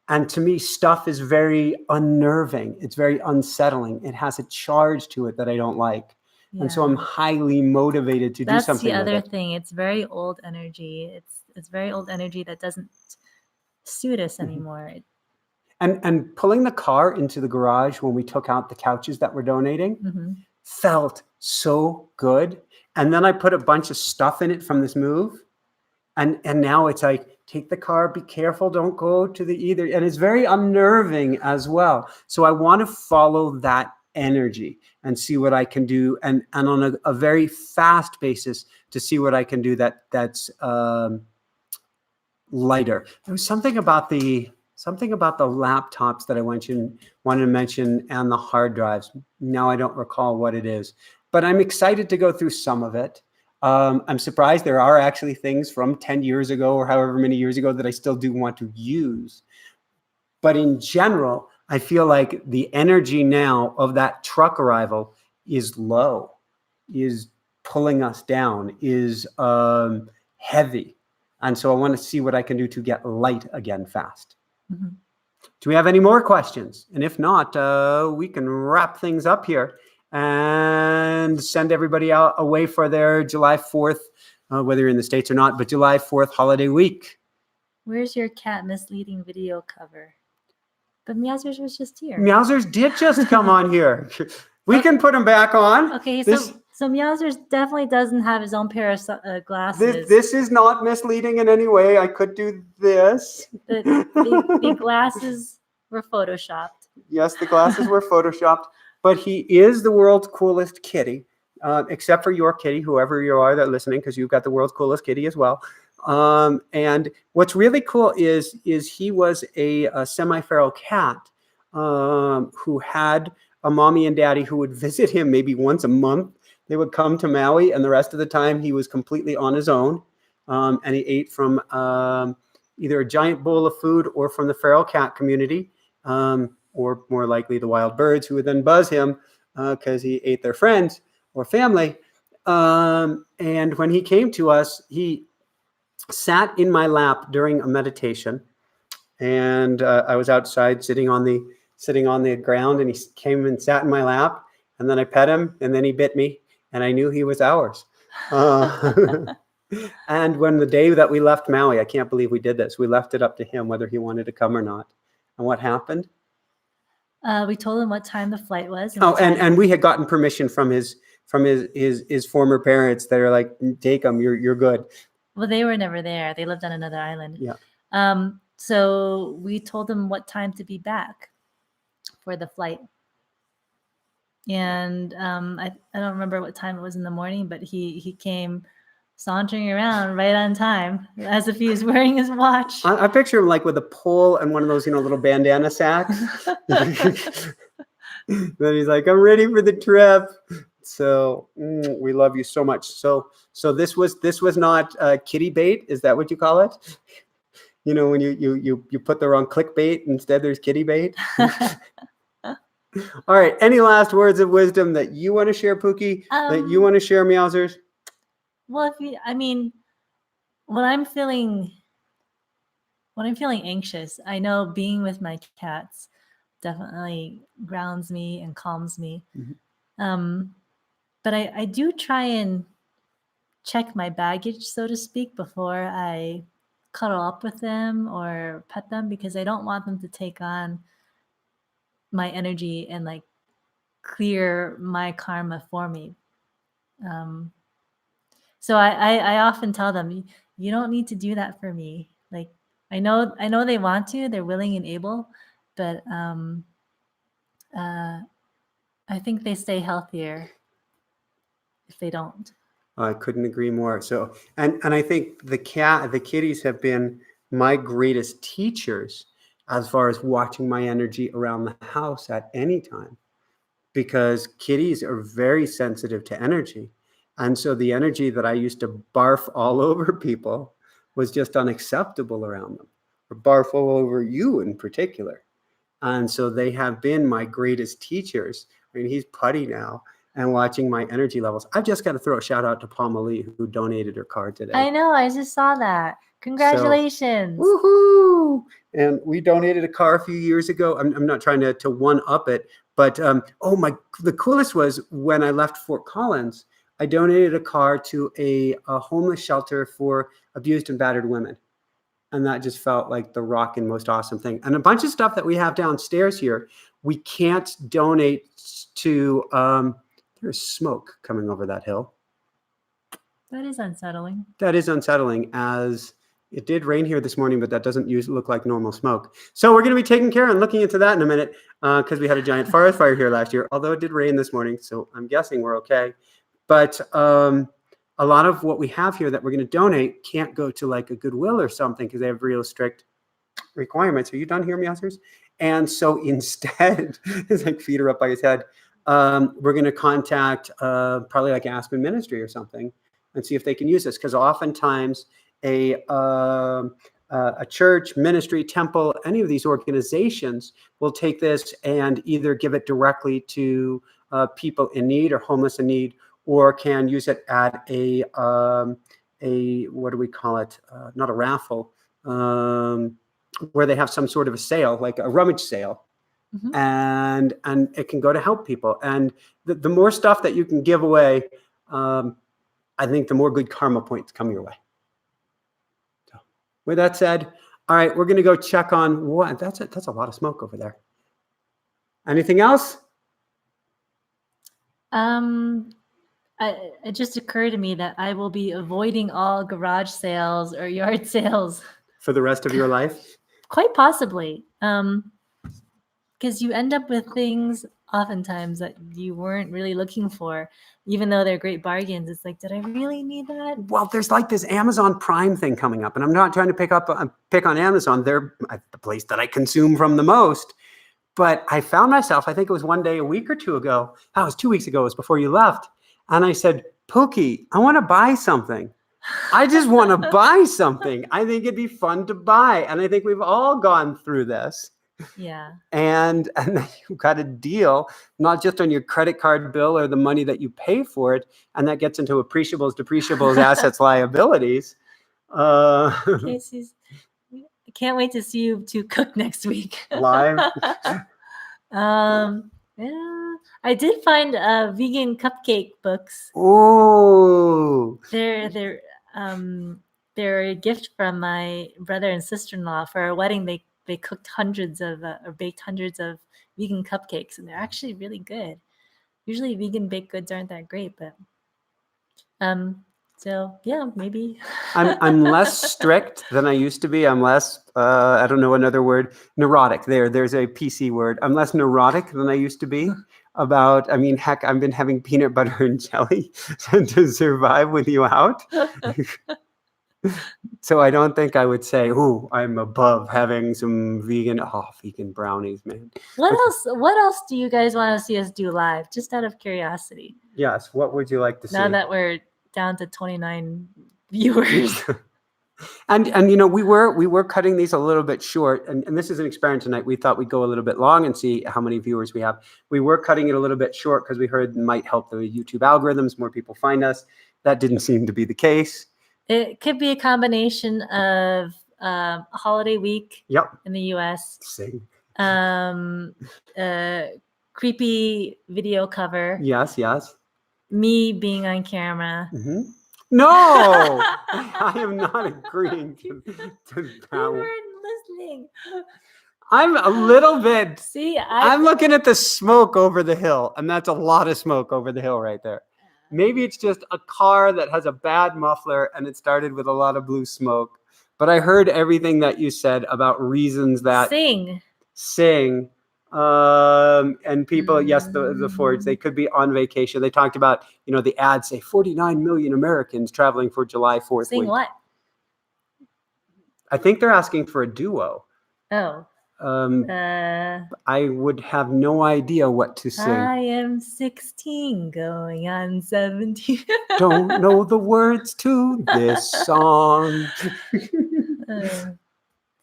And to me, stuff is very unnerving. It's very unsettling. It has a charge to it that I don't like. And so I'm highly motivated to do That's something the other with it. thing. It's very old energy. It's very old energy that doesn't suit us anymore. And pulling the car into the garage when we took out the couches that we're donating felt so good. And then I put a bunch of stuff in it from this move. And now it's like, take the car, be careful, don't go to the either. And it's very unnerving as well. So I want to follow that energy and see what I can do. And on a very fast basis to see what I can do that's lighter. There was something about the laptops that I wanted to mention and the hard drives. Now I don't recall what it is, but I'm excited to go through some of it. I'm surprised there are actually things from 10 years ago or however many years ago that I still do want to use. But in general, I feel like the energy now of that truck arrival is low, is pulling us down, is heavy. And so I want to see what I can do to get light again fast. Do we have any more questions? And if not, we can wrap things up here and send everybody out away for their July 4th, whether you're in the States or not, but July 4th holiday week. Where's your cat misleading video cover? But Meowsers was just here. Meowsers did just come on here. We can put him back on. Okay, so Meowsers definitely doesn't have his own pair of glasses. This is not misleading in any way. I could do this. The glasses were photoshopped. Yes, the glasses were photoshopped. But he is the world's coolest kitty, except for your kitty, whoever you are that listening, because you've got the world's coolest kitty as well. And what's really cool is he was a semi-feral cat who had a mommy and daddy who would visit him maybe once a month. They would come to Maui, and the rest of the time he was completely on his own. And he ate from either a giant bowl of food or from the feral cat community. Or more likely the wild birds who would then buzz him because he ate their friends or family. And when he came to us, he sat in my lap during a meditation. And I was outside sitting on the ground, and he came and sat in my lap. And then I pet him, and then he bit me, and I knew he was ours. And when the day that we left Maui, I can't believe we did this. We left it up to him whether he wanted to come or not. And what happened? We told him what time the flight was. And we had gotten permission from his former parents. They were like, take him, you're good. Well, they were never there. They lived on another island. Yeah. So we told him what time to be back for the flight. And I don't remember what time it was in the morning, but he came sauntering around right on time, as if he was wearing his watch. I picture him like with a pole and one of those, little bandana sacks. Then he's like, I'm ready for the trip. So we love you so much. So this was not kitty bait. Is that what you call it? When you put the wrong clickbait, instead there's kitty bait. All right. Any last words of wisdom that you want to share, Pookie? That you want to share, Meowsers? Well, when I'm feeling anxious, I know being with my cats definitely grounds me and calms me. But I do try and check my baggage, so to speak, before I cuddle up with them or pet them, because I don't want them to take on my energy and clear my karma for me. So I often tell them, you don't need to do that for me. I know they want to, they're willing and able, but I think they stay healthier if they don't. I couldn't agree more. So, and I think the kitties have been my greatest teachers as far as watching my energy around the house at any time, because kitties are very sensitive to energy. And so the energy that I used to barf all over people was just unacceptable around them, or barf all over you in particular. And so they have been my greatest teachers. He's putty now and watching my energy levels. I've just got to throw a shout out to Palma Lee, who donated her card today. I know. I just saw that. Congratulations. Woohoo! And we donated a car a few years ago. I'm not trying to one up it, but the coolest was when I left Fort Collins, I donated a car to a homeless shelter for abused and battered women. And that just felt like the rockin' most awesome thing. And a bunch of stuff that we have downstairs here, we can't donate to. There's smoke coming over that hill. That is unsettling. That is unsettling, as it did rain here this morning, but that doesn't look like normal smoke. So we're going to be taking care and looking into that in a minute, because we had a giant forest fire here last year, although it did rain this morning, so I'm guessing we're okay. But a lot of what we have here that we're going to donate can't go to like a Goodwill or something because they have real strict requirements. Are you done here, Meowsers? And so instead, his like feet are up by his head, we're going to contact probably like Aspen Ministry or something and see if they can use this, because oftentimes a church, ministry, temple, any of these organizations will take this and either give it directly to people in need or homeless in need, or can use it at a what do we call it? Not a raffle, where they have some sort of a sale, like a rummage sale. Mm-hmm. And it can go to help people. And the more stuff that you can give away, I think the more good karma points come your way. So with that said, all right, we're going to go check on what. That's a lot of smoke over there. Anything else? It just occurred to me that I will be avoiding all garage sales or yard sales for the rest of your life. Quite possibly. Because you end up with things oftentimes that you weren't really looking for, even though they're great bargains. It's like, did I really need that? Well, there's like this Amazon Prime thing coming up, and I'm not trying to pick on Amazon. They're the place that I consume from the most. But I found myself, I think it was one day a week or two ago. That was 2 weeks ago. It was before you left. And I said, Pookie, I want to buy something. I just want to buy something. I think it'd be fun to buy. And I think we've all gone through this. Yeah. And you got a deal, not just on your credit card bill or the money that you pay for it. And that gets into appreciables, depreciables, assets, liabilities. Casey's, I can't wait to see you two cook next week. Live. Yeah, I did find vegan cupcake books. Oh. They're a gift from my brother and sister-in-law for our wedding. They cooked hundreds of or baked hundreds of vegan cupcakes, and they're actually really good. Usually vegan baked goods aren't that great, but so yeah, maybe. I'm less strict than I used to be. I'm less I don't know another word, neurotic. There's a PC word. I'm less neurotic than I used to be about, I mean, heck, I've been having peanut butter and jelly to survive with you out. So I don't think I would say, "Ooh, I'm above having some vegan brownies, man." What else do you guys want to see us do live? Just out of curiosity. Yes. What would you like to see? Now that we're down to 29 viewers. and you know, we were cutting these a little bit short, and this is an experiment tonight. We thought we'd go a little bit long and see how many viewers we have. We were cutting it a little bit short because we heard it might help the YouTube algorithms, more people find us. That didn't seem to be the case. It could be a combination of holiday week in the US. Sing. Creepy video cover. Yes. Me being on camera. Mm-hmm. No, I am not agreeing to that. You weren't listening. I'm a little bit. See, I'm looking at the smoke over the hill, and that's a lot of smoke over the hill right there. Maybe it's just a car that has a bad muffler, and it started with a lot of blue smoke. But I heard everything that you said about reasons that sing. And people, yes, the Fords, they could be on vacation. They talked about, you know, the ads say 49 million Americans traveling for July 4th. Sing week. What? I think they're asking for a duo. Oh. I would have no idea what to sing. I am 16 going on 17. Don't know the words to this song. It's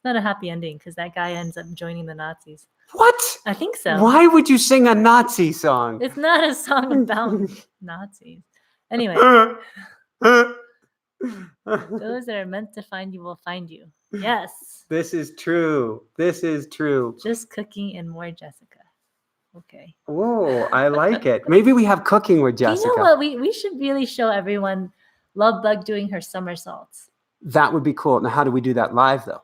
not a happy ending because that guy ends up joining the Nazis. What? I think so. Why would you sing a Nazi song? It's not a song about Nazis. Anyway. Those that are meant to find you will find you. Yes. This is true. This is true. Just cooking and more Jessica. Okay. Whoa, I like it. Maybe we have cooking with Jessica. You know what? We should really show everyone Love Bug doing her somersaults. That would be cool. Now, how do we do that live, though?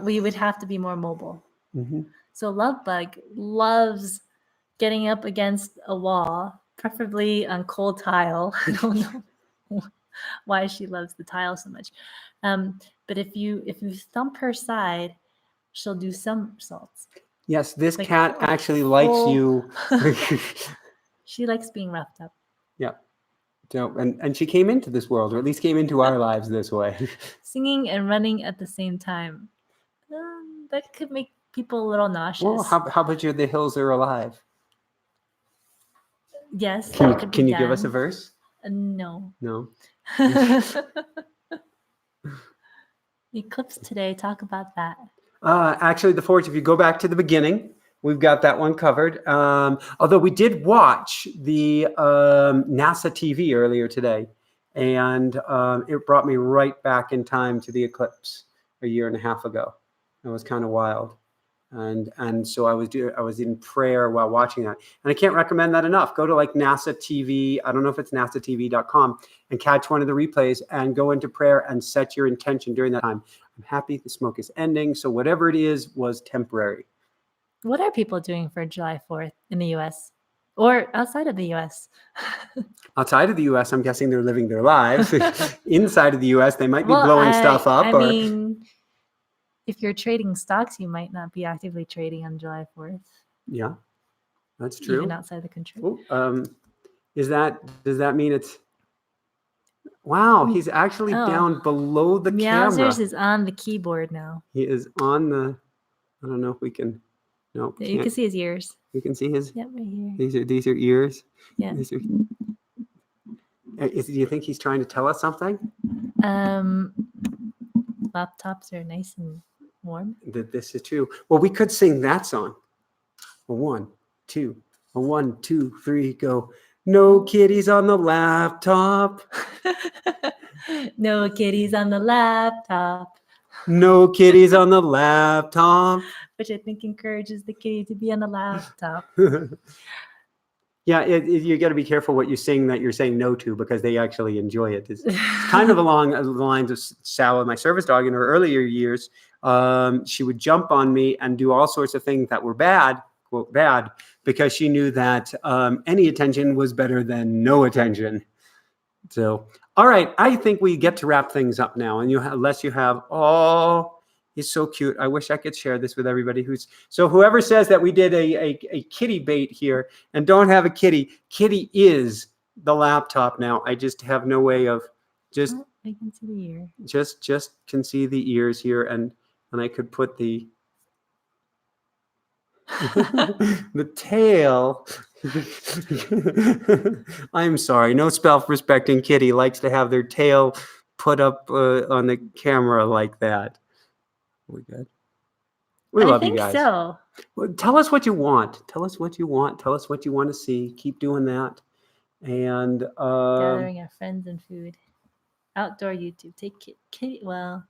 We would have to be more mobile. Mm-hmm. So Love Bug loves getting up against a wall, preferably on cold tile. I don't know why she loves the tile so much. But if you thump her side, she'll do somersaults. Yes, this cat actually likes you. She likes being roughed up. Yeah. So, and she came into this world, or at least came into our lives this way. Singing and running at the same time. That could make people a little nauseous. Well, how about The Hills Are Alive? Yes. Can you give us a verse? No. No. Eclipse today. Talk about that. Actually, the Forge, if you go back to the beginning, we've got that one covered. Although we did watch the NASA TV earlier today, and it brought me right back in time to the eclipse a year and a half ago. It was kind of wild. And so I was in prayer while watching that. And I can't recommend that enough. Go to like NASA TV. I don't know if it's nasatv.com, and catch one of the replays and go into prayer and set your intention during that time. I'm happy the smoke is ending. So whatever it is was temporary. What are people doing for July 4th in the US or outside of the US? Outside of the US, I'm guessing they're living their lives. Inside of the US, they might be blowing stuff up. I mean, if you're trading stocks, you might not be actively trading on July 4th. Yeah, that's true. Even outside the country. Does that mean it's... Wow, he's actually down below the camera. Meowsers is on the keyboard now. He is on the... I don't know if we can... No, you can see his ears. You can see his... Yep, right here. These are ears? Yeah. Do you think he's trying to tell us something? Laptops are nice and warm. This is true. Well, we could sing that song. A 1, 2, a 1, 2, 3, go. No kitties on the laptop. No kitties on the laptop. No kitties on the laptop. Which I think encourages the kitty to be on the laptop. Yeah, you got to be careful what you sing that you're saying no to, because they actually enjoy it. It's kind of along the lines of Sally, my service dog, in her earlier years. She would jump on me and do all sorts of things that were bad, quote, bad, because she knew that any attention was better than no attention. So, all right, I think we get to wrap things up now. And unless you have, he's so cute. I wish I could share this with everybody. So whoever says that we did a kitty bait here and don't have a kitty is the laptop now. I just have no way of just... I can see the ear. Just can see the ears here, and I could put the the tail. I'm sorry. No self-respecting kitty likes to have their tail put up on the camera like that. We good? We love you guys. I think so. Well, tell us what you want. Tell us what you want. Tell us what you want to see. Keep doing that. And gathering our friends and food. Outdoor YouTube. Take kitty. Well,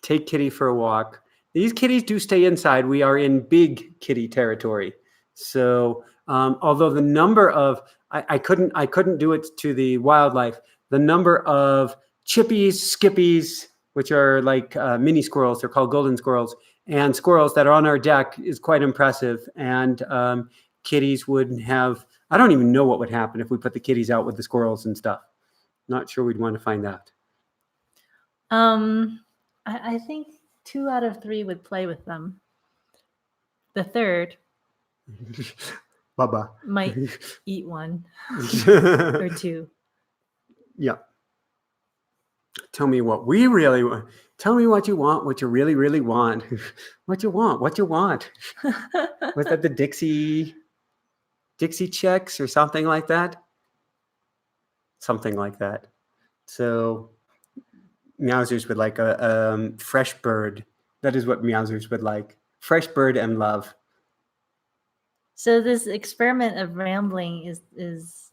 take kitty for a walk. These kitties do stay inside. We are in big kitty territory. So although the number of I couldn't do it to the wildlife. The number of chippies, skippies, which are like mini squirrels, they're called golden squirrels, and squirrels that are on our deck is quite impressive. And kitties would have, I don't even know what would happen if we put the kitties out with the squirrels and stuff. Not sure we'd want to find out. I think 2 out of 3 would play with them. The third Bubba might eat one or 2. Yeah. Tell me what we really want. Tell me what you want, what you really, really want. What you want. Was that the Dixie checks or something like that? Something like that. So Meowsers would like a fresh bird. That is what Meowsers would like. Fresh bird and love. So this experiment of rambling is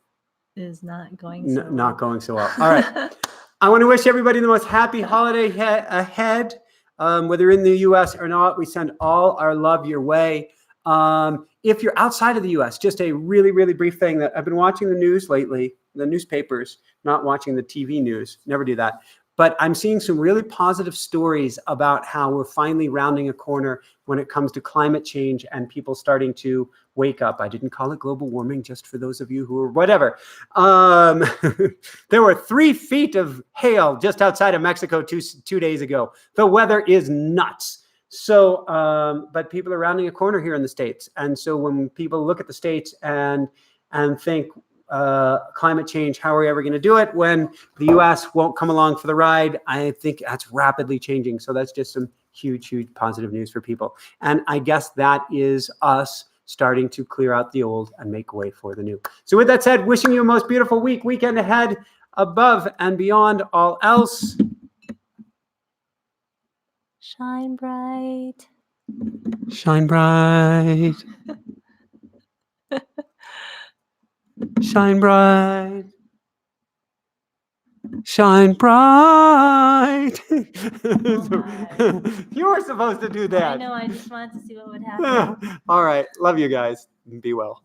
is not going so well. Not going so well. All right. I want to wish everybody the most happy holiday ahead. Whether in the U.S. or not, we send all our love your way. If you're outside of the U.S., just a really, really brief thing that I've been watching the news lately, the newspapers, not watching the TV news. Never do that. But I'm seeing some really positive stories about how we're finally rounding a corner when it comes to climate change and people starting to wake up. I didn't call it global warming, just for those of you who are whatever. There were 3 feet of hail just outside of Mexico 2 days ago. The weather is nuts. So, but people are rounding a corner here in the States. And so when people look at the States and think, climate change, how are we ever going to do it when the US won't come along for the ride? I think that's rapidly changing. So that's just some huge, huge positive news for people. And I guess that is us starting to clear out the old and make way for the new. So with that said, wishing you a most beautiful weekend ahead, above and beyond all else. Shine bright. Shine bright. Shine bright. Shine bright. You were supposed to do that. I know. I just wanted to see what would happen. All right. Love you guys. Be well.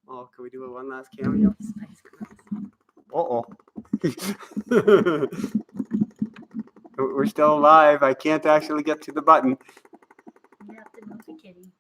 Oh, can we do one last cameo? Uh-oh. We're still alive. I can't actually get to the button. You have to move the kitty.